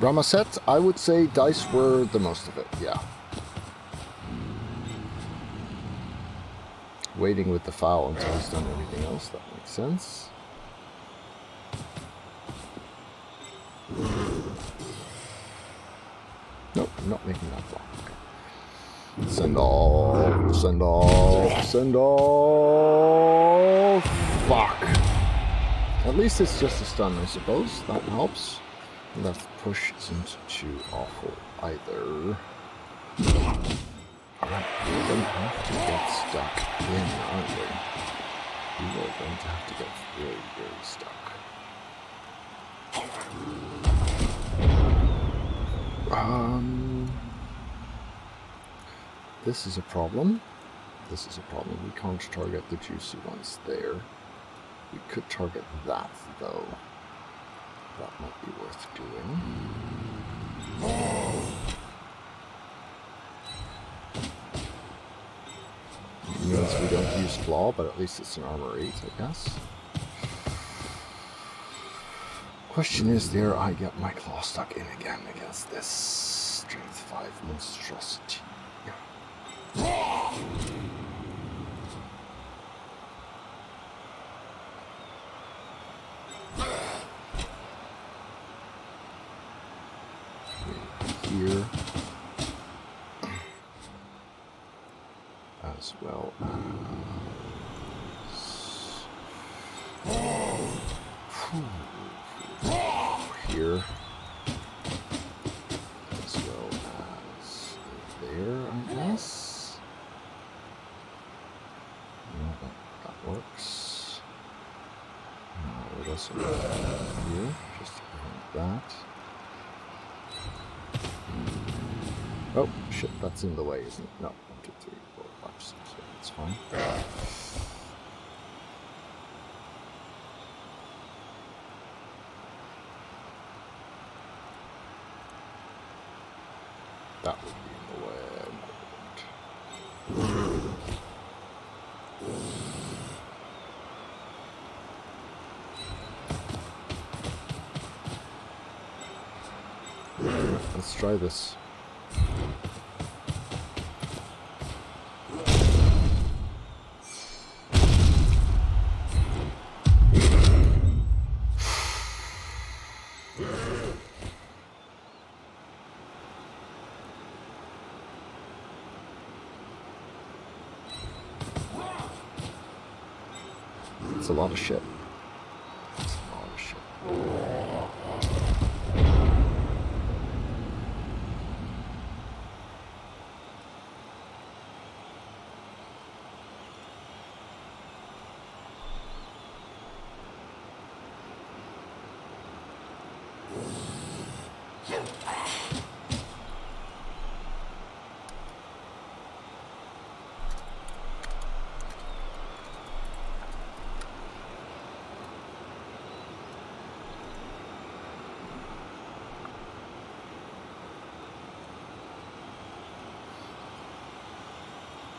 Ramaset, I would say dice were the most of it, yeah. Waiting with the foul until he's done everything else, that makes sense. Nope, I'm not making that block. Send off, send off, send off. Fuck. At least it's just a stun, I suppose. That helps. Left push isn't too awful either. Alright, we're going to have to get stuck in, aren't we? We are going to have to get very, very stuck. This is a problem. This is a problem. We can't target the juicy ones there. We could target that, though. That might be worth doing. since we don't use claw, but at least it's an armor 8, I guess. Question is, there I get my claw stuck in again against this strength 5 monstrosity. Here, as well as here, as well as there, I guess. No, that works. No, it doesn't work here, just to prevent that. Oh, shit, that's in the way, isn't it? No, 1, 2, 3, 4, 5, 6, so that's fine. That would be in the way. Let's try this. It's a lot of shit. It's a lot of shit.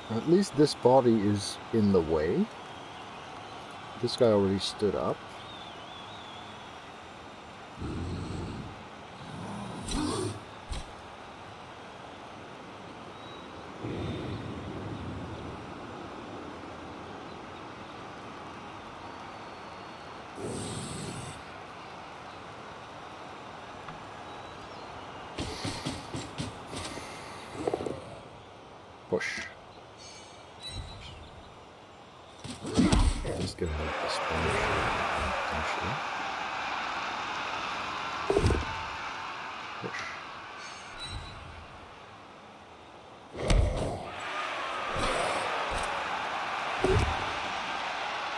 At least this body is in the way. This guy already stood up. Push. Just get ahead of this sponge, potentially. Push.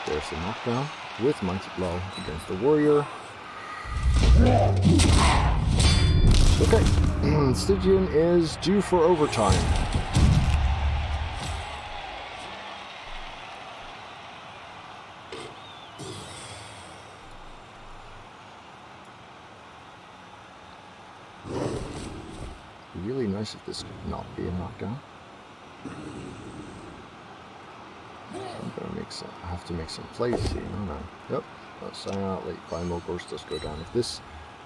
There's the knockdown with Mighty Blow against the warrior. Okay, Stygian is due for overtime. Really nice if this could not be a knockdown. I'm gonna make some. I have to make some plays here. No. Yep. Let's late primal burst does go down. If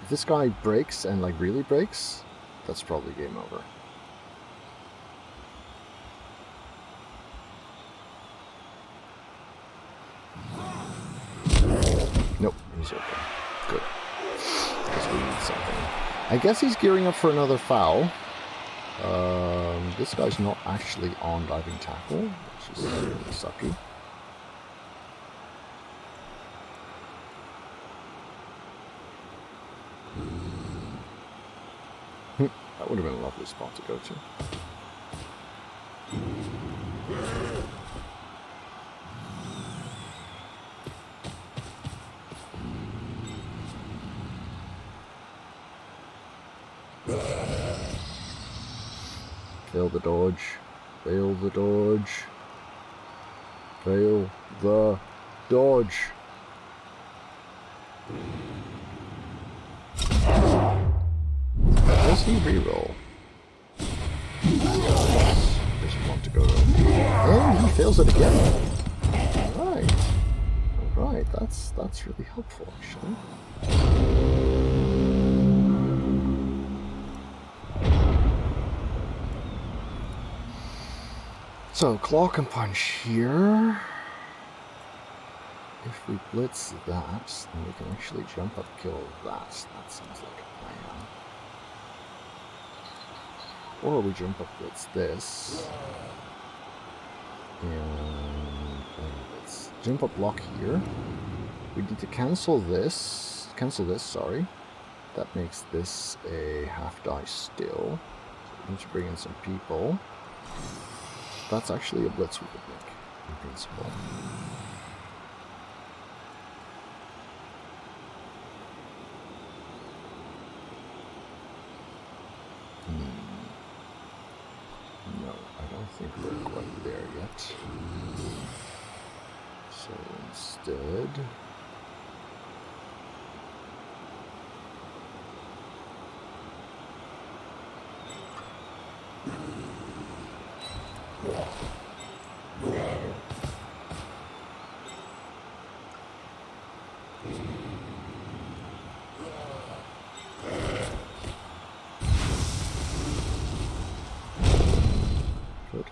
this guy breaks and like really breaks, that's probably game over. Nope, he's okay. Good. Because we need something. I guess he's gearing up for another foul. This guy's not actually on diving tackle, which is really sucky. That would have been a lovely spot to go to. Fail the dodge. Fail the dodge. Fail the dodge. Does he reroll? Doesn't want to go to him. And he fails it again. Alright. Alright, that's really helpful actually. So, claw can punch here. If we blitz that, then we can actually jump up kill that. That sounds like a plan. Or we jump up blitz this. And let's jump up block here. We need to cancel this. Sorry. That makes this a half die still. So we need to bring in some people. That's actually a blitz we could make, in principle. No, I don't think we're quite there yet. So instead... Good.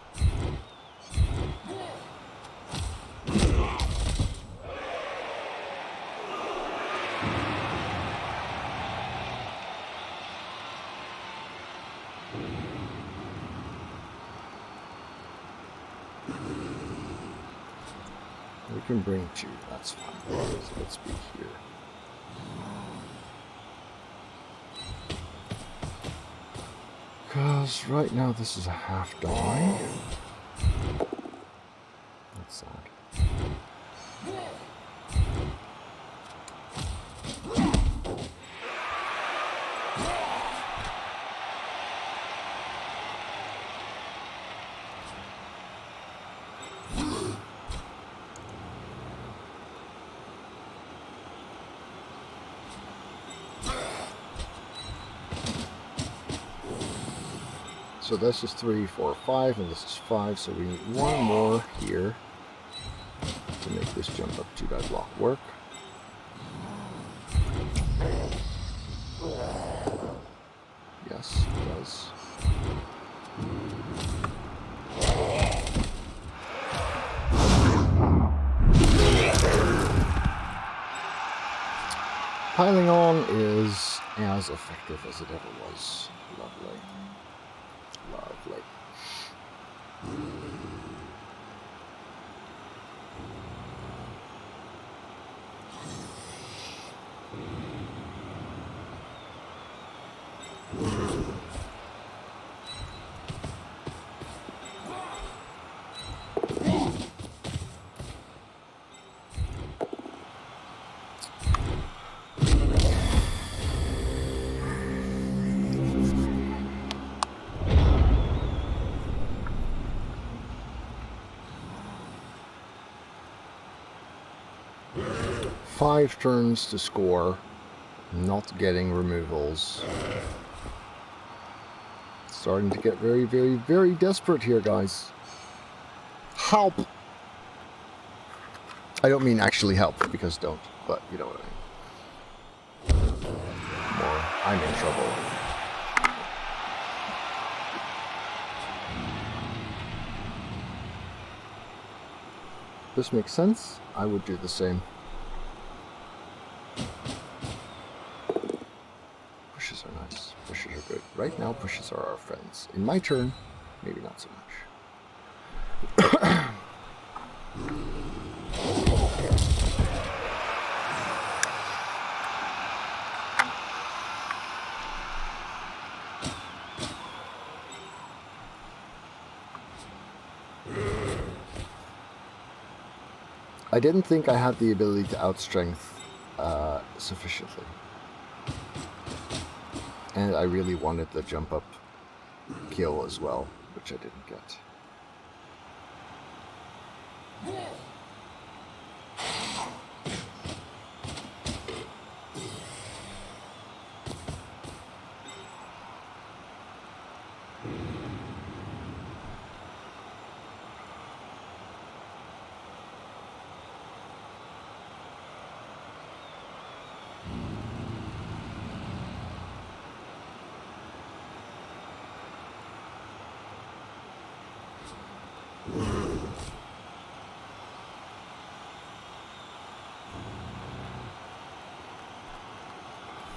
We can bring two, that's fine. So let's be here. Because right now this is a half die. That's sad. So this is 3, 4, 5, and this is 5, so we need one more here to make this jump up 2-die block work. Yes, it does. Piling on is as effective as it ever was. Lovely. Lovely. Five turns to score, not getting removals. Starting to get very, very, very desperate here, guys. Help! I don't mean actually help, because don't, but you know what I mean. More, I'm in trouble. This makes sense. I would do the same. Pushes are nice. Pushes are good. Right now, pushes are our friends. In my turn, maybe not so much. I didn't think I had the ability to outstrength sufficiently. And I really wanted the jump up kill as well, which I didn't get.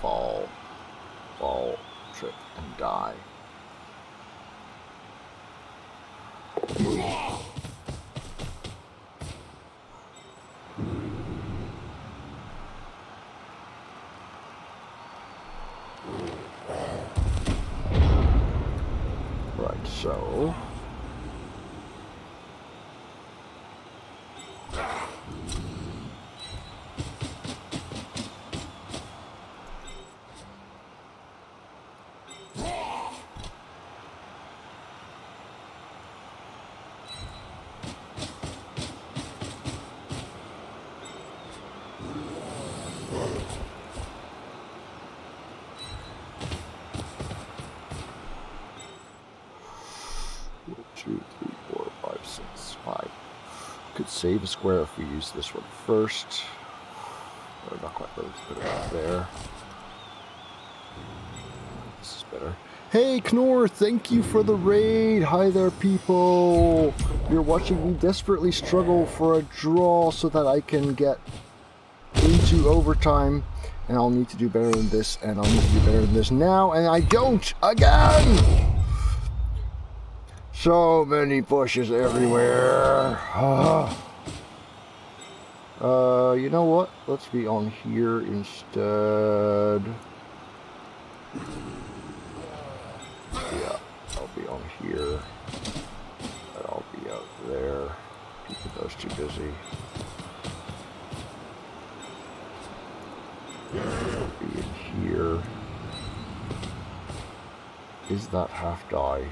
Fall, trip, and die. Right, so... Could save a square if we use this one first. Or not quite, but let's put it out there. This is better. Hey Knorr, thank you for the raid. Hi there, people. You're watching me desperately struggle for a draw so that I can get into overtime. And I'll need to do better than this, and I'll need to do better than this now, and I don't again! So many bushes everywhere. You know what? Let's be on here instead. Yeah, I'll be on here. And I'll be out there. Keeping those too busy. I'll be in here. Is that half die?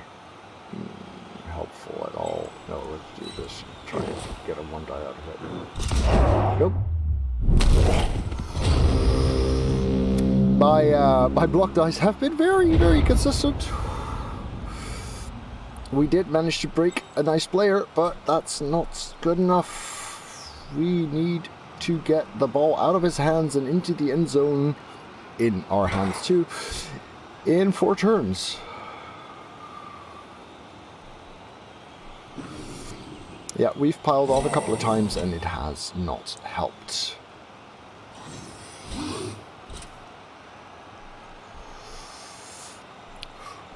Helpful at all? No, let's do this. Try and get a one die out of it. Nope. My block dice have been very, very consistent. We did manage to break a nice player, but that's not good enough. We need to get the ball out of his hands and into the end zone, in our hands too, in 4 turns. Yeah, we've piled on a couple of times and it has not helped.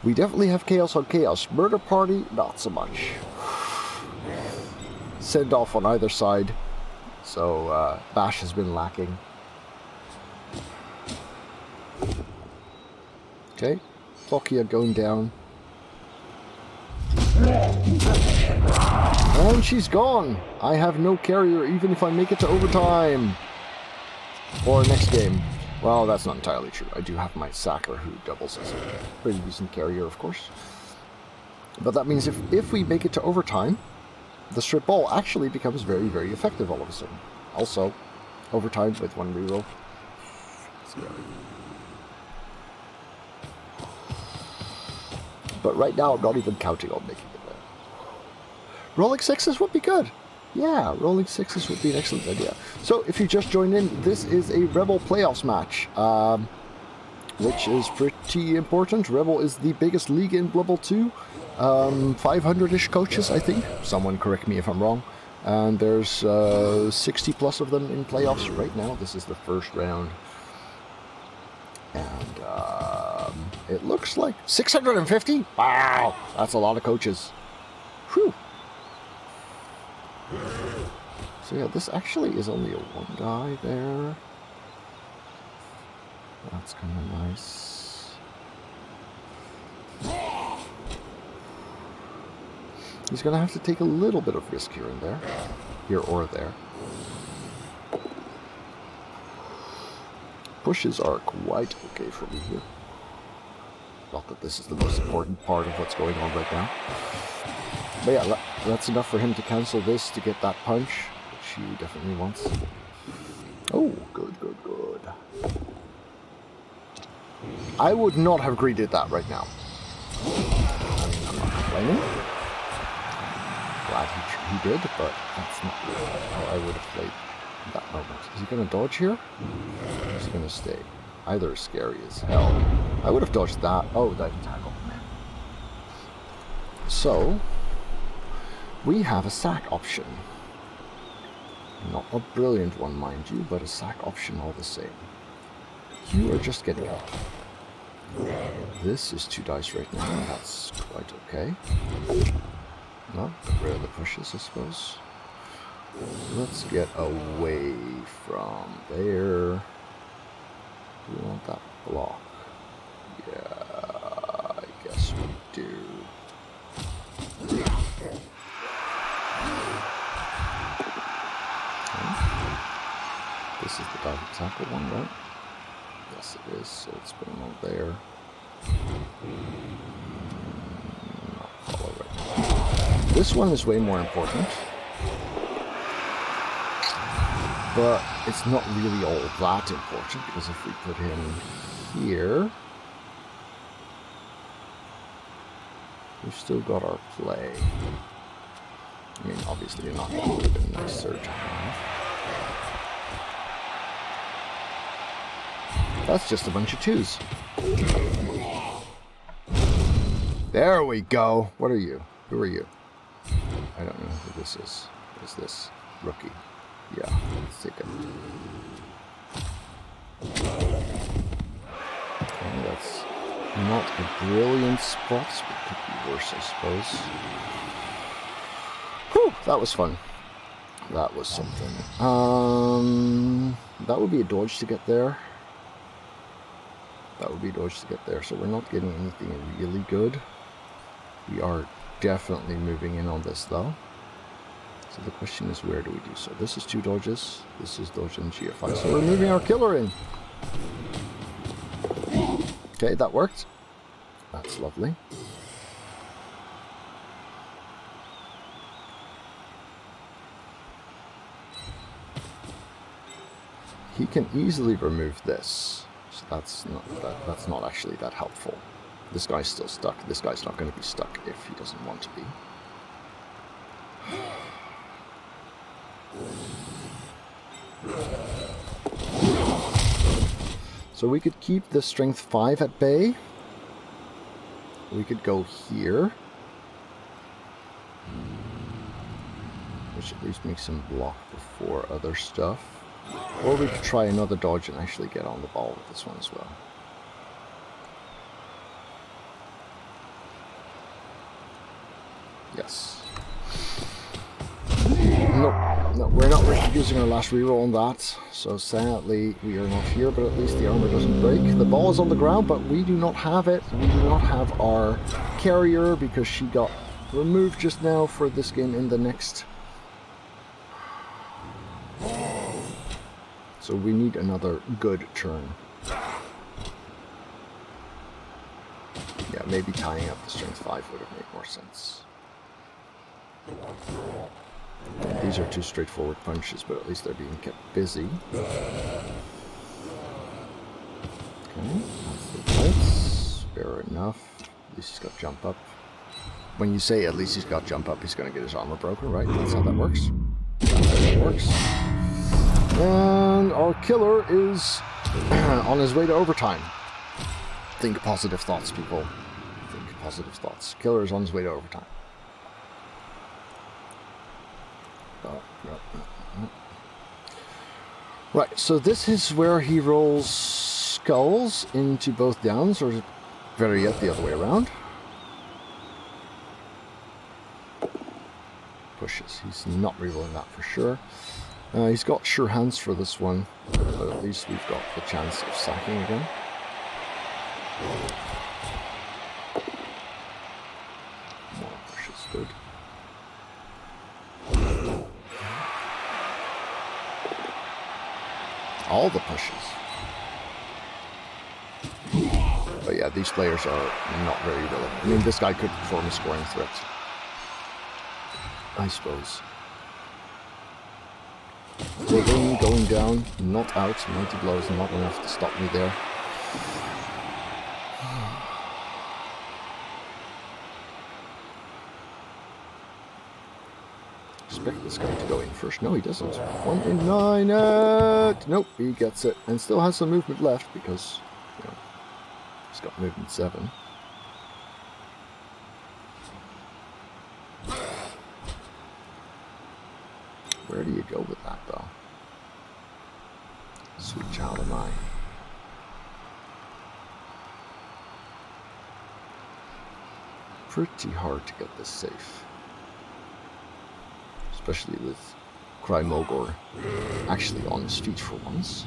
We definitely have chaos on chaos. Murder party, not so much. Send off on either side. So, Bash has been lacking. Okay, Flokia going down. And she's gone. I have no carrier even if I make it to overtime. Or next game. Well, that's not entirely true. I do have my Sacker who doubles as a pretty decent carrier, of course. But that means if we make it to overtime, the strip ball actually becomes very, very effective all of a sudden. Also, overtime with 1 reroll. Scary. But right now, I'm not even counting on making it there. Rolling 6s would be good. Yeah, rolling 6s would be an excellent idea. So, if you just joined in, this is a ReBBL playoffs match, which is pretty important. ReBBL is the biggest league in Blood Bowl 2. 500-ish coaches, I think. Someone correct me if I'm wrong. And there's 60 plus of them in playoffs right now. This is the first round. And it looks like 650? Wow, that's a lot of coaches. Whew. So yeah, this actually is only a 1 die there. That's kind of nice. He's going to have to take a little bit of risk here and there. Here or there. Pushes are quite okay for me here. Not that this is the most important part of what's going on right now. But yeah, that's enough for him to cancel this to get that punch, which he definitely wants. Oh, good, good, good. I would not have greeted that right now. I mean, I'm not complaining. Glad he did, but that's not how I would have played that moment. Is he going to dodge here? Or is he going to stay? Either is scary as hell. I would have dodged that. Oh, diving tackle. So, we have a sack option. Not a brilliant one, mind you, but a sack option all the same. You are just getting up. This is 2 dice right now, that's quite okay. No, get rid of the pushes, I suppose. Let's get away from there. We want that block. Yeah, I guess we do. This is the dog tackle one, right? Yes, it is. So let's put him on there. Not follow right now. This one is way more important, but it's not really all that important because if we put him here, we've still got our play. I mean, obviously, not that would have been nicer to have. That's just a bunch of 2s. There we go. What are you? Who are you? I don't know who this is. What is this? Rookie. Yeah, let's take it. Okay, that's not a brilliant spot, but it could be worse, I suppose. Whew, that was fun. That was something. That would be a dodge to get there. That would be a dodge to get there, so we're not getting anything really good. We are definitely moving in on this, though. So the question is, where do we do so? This is 2 dodges. This is dodge and GFI. So we're moving our killer in. Okay, that worked. That's lovely. He can easily remove this. So that's not actually that helpful. This guy's still stuck. This guy's not going to be stuck if he doesn't want to be. So we could keep the strength 5 at bay. We could go here, which at least makes him block before other stuff. Or we could try another dodge and actually get on the ball with this one as well. Yes. No, we're not using our last reroll on that. So sadly, we are not here, but at least the armor doesn't break. The ball is on the ground, but we do not have it. We do not have our carrier because she got removed just now for this game in the next. So we need another good turn. Yeah, maybe tying up the strength 5 would have made more sense. These are 2 straightforward punches, but at least they're being kept busy. Okay, that's the hits. Fair enough. At least he's got jump up. When you say at least he's got jump up, he's going to get his armor broken, right? That's how that works. That's how that works. And our killer is on his way to overtime. Think positive thoughts, people. Think positive thoughts. Killer is on his way to overtime. Oh, no. Right, so this is where he rolls skulls into both downs, or better yet, the other way around. Pushes. He's not rerolling that for sure. He's got sure hands for this one, but at least we've got the chance of sacking again. More pushes, good. All the pushes. But yeah, these players are not very relevant. I mean, this guy could form a scoring threat, I suppose. Going down, not out. 90 blows, not enough to stop me there. Expect this guy to go in first. No, he doesn't. 1 in 9. Nope, he gets it. And still has some movement left because, you know, he's got movement 7. Where do you go with that, though? Sweet child of mine. Pretty hard to get this safe. Especially with Krymogor actually on his feet for once.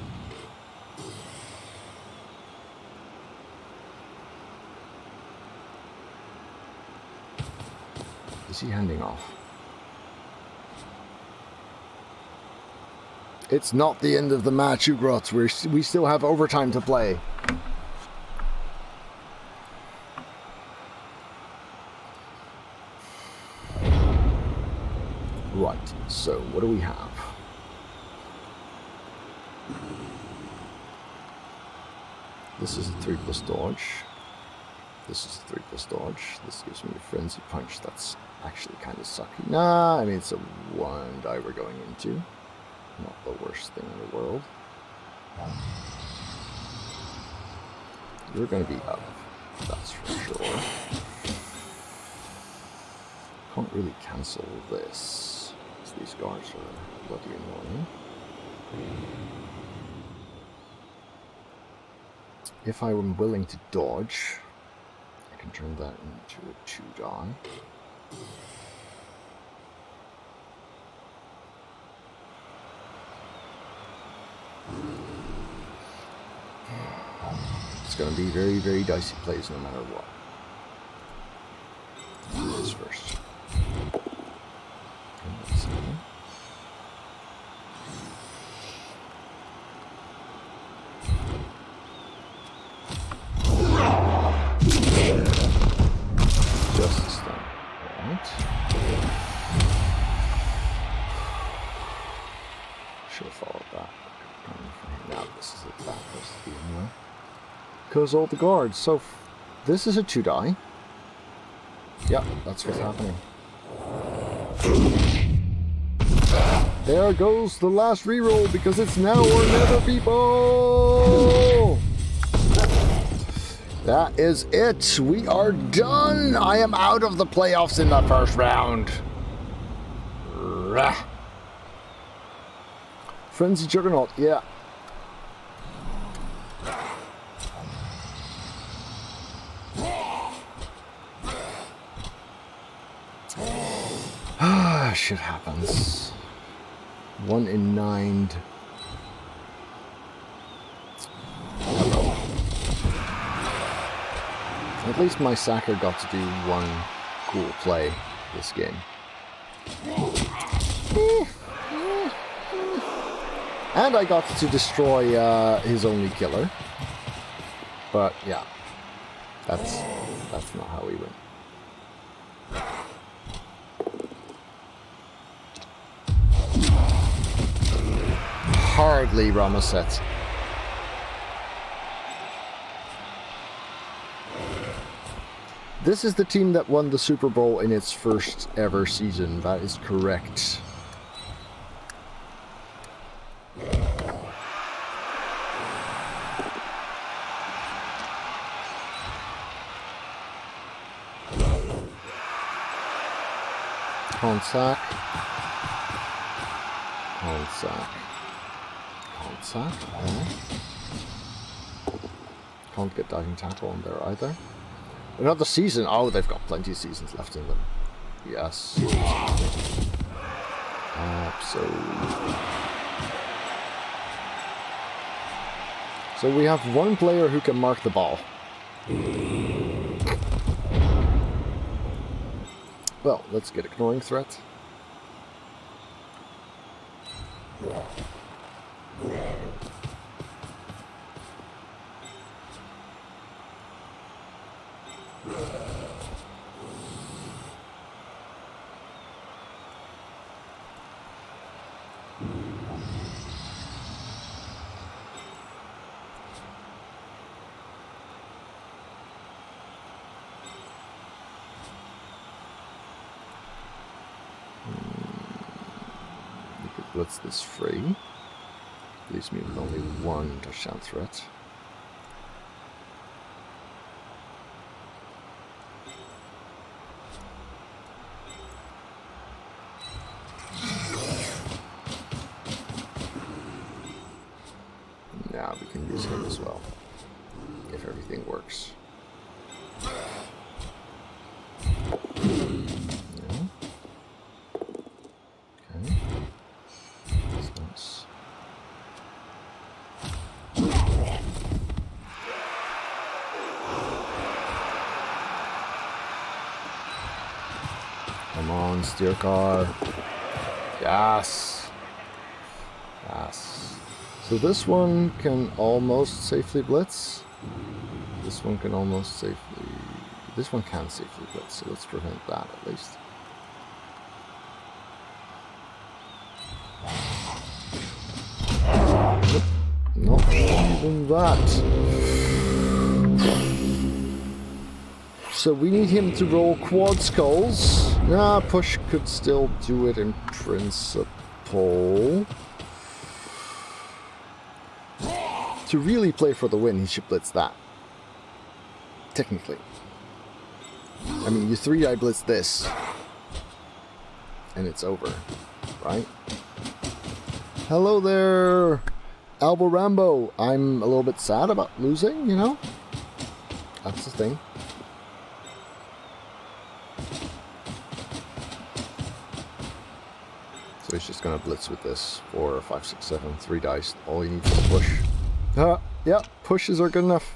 Is he handing off? It's not the end of the match, Ugrot. We still have overtime to play. Right, so what do we have? This is a 3+ dodge. This is a 3+ dodge. This gives me a frenzy punch. That's actually kind of sucky. Nah, I mean, it's a 1 die we're going into. Not the worst thing in the world. You're going to be up, that's for sure. Can't really cancel this, because these guards are bloody annoying. If I am willing to dodge, I can turn that into a 2 die. It's going to be very, very dicey plays no matter what. Do this first. Justice done. Alright. Should have followed that. Now this is a bad place to be anyway. Because all the guards. So this is a 2 die. Yep, that's what's happening. There goes the last reroll because it's now or never, people. That is it. We are done. I am out of the playoffs in the first round. Rah. Frenzy Juggernaut, yeah. Shit happens. 1 in 9. At least my sacker got to do one cool play this game. And I got to destroy his only killer. But yeah, that's not how we win. Hardly Ramoset. This is the team that won the Super Bowl in its first ever season. That is correct. Can't sack. Can't sack. Can't sack. Can't get diving tackle on there either. Another season. Oh, they've got plenty of seasons left in them. Yes. Absolutely. So we have one player who can mark the ball. Well, let's get ignoring threat. Blitz this free. Leaves me with only one touchdown threat. him as well, if everything works. Yeah. Okay. That's nice. Come on, steer car. Yes. Yes. So this one can almost safely blitz. This one can almost safely... This one can safely blitz, so let's prevent that at least. Nope. Not even that. So we need him to roll quad skulls. Nah, push could still do it in principle. To really play for the win, he should blitz that. Technically. I mean, you 3-die blitz this. And it's over. Right? Hello there, Albo Rambo. I'm a little bit sad about losing, you know? That's the thing. So he's just gonna blitz with this. 4, 5, 6, 7, 3 dice. All you need is push. Yeah, pushes are good enough.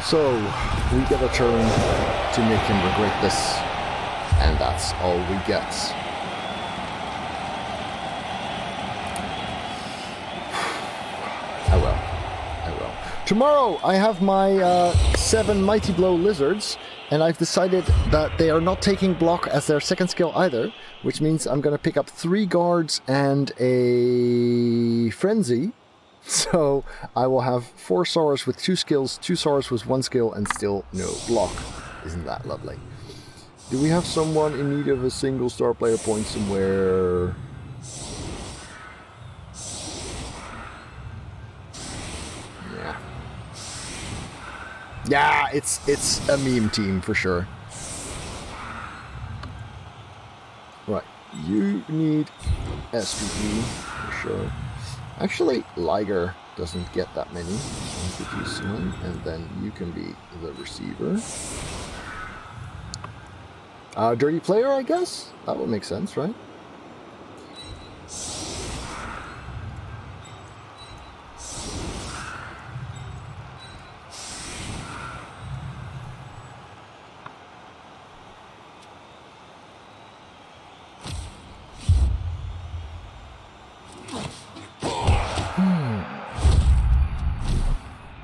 So we get a turn to make him regret this, and that's all we get. I will. Tomorrow I have my 7 Mighty Blow Lizards, and I've decided that they are not taking block as their second skill either, which means I'm going to pick up 3 guards and a frenzy. So I will have 4 Saurus with 2 skills, 2 Saurus with 1 skill, and still no block. Isn't that lovely? Do we have someone in need of a single star player point somewhere? Yeah, it's a meme team for sure. Right, you need SPE for sure. Actually, Liger doesn't get that many. I could use one, and then you can be the receiver. Dirty player, I guess? That would make sense, right?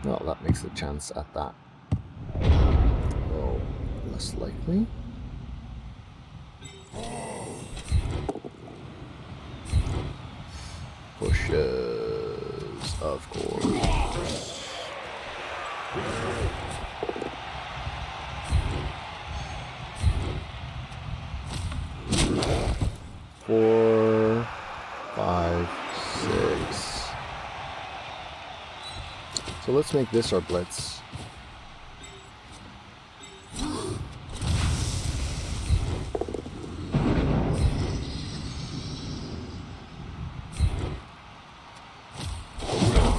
Well, that makes a chance at that. Oh, less likely. Pushes, of course. 4, 5, 6. So let's make this our blitz.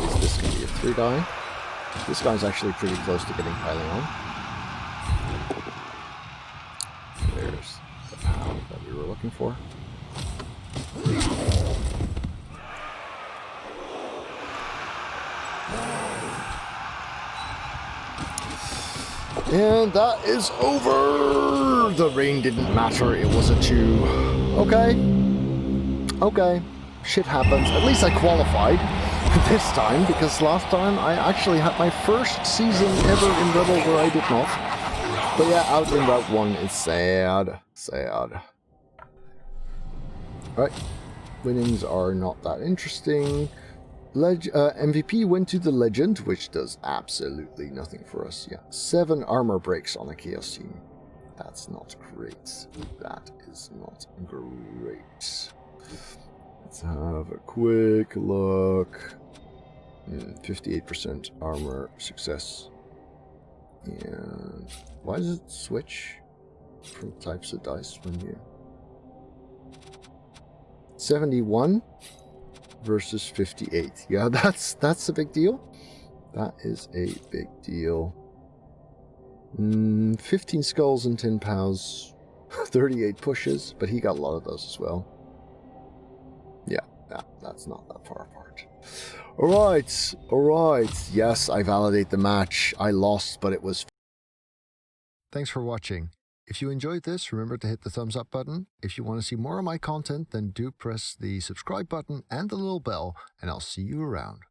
Is this going to be a 3-die? This guy's actually pretty close to getting piling on. There's the pound that we were looking for. And that is over! The rain didn't matter, it was a 2. Okay. Okay. Shit happens. At least I qualified this time, because last time I actually had my first season ever in ReBBL where I did not. But yeah, out in Route 1 is sad. Sad. Alright. Winnings are not that interesting. MVP went to the Legend, which does absolutely nothing for us. Yeah, 7 armor breaks on a Chaos team. That's not great. That is not great. Let's have a quick look. 58% armor success. And why does it switch from types of dice when you... 71 versus 58. Yeah, that's a big deal. That is a big deal. 15 skulls and 10 pows, 38 pushes, but he got a lot of those as well. Yeah, that's not that far apart. Alright. Yes, I validate the match. I lost, but it was... Thanks for watching. If you enjoyed this, remember to hit the thumbs up button. If you want to see more of my content, then do press the subscribe button and the little bell, and I'll see you around.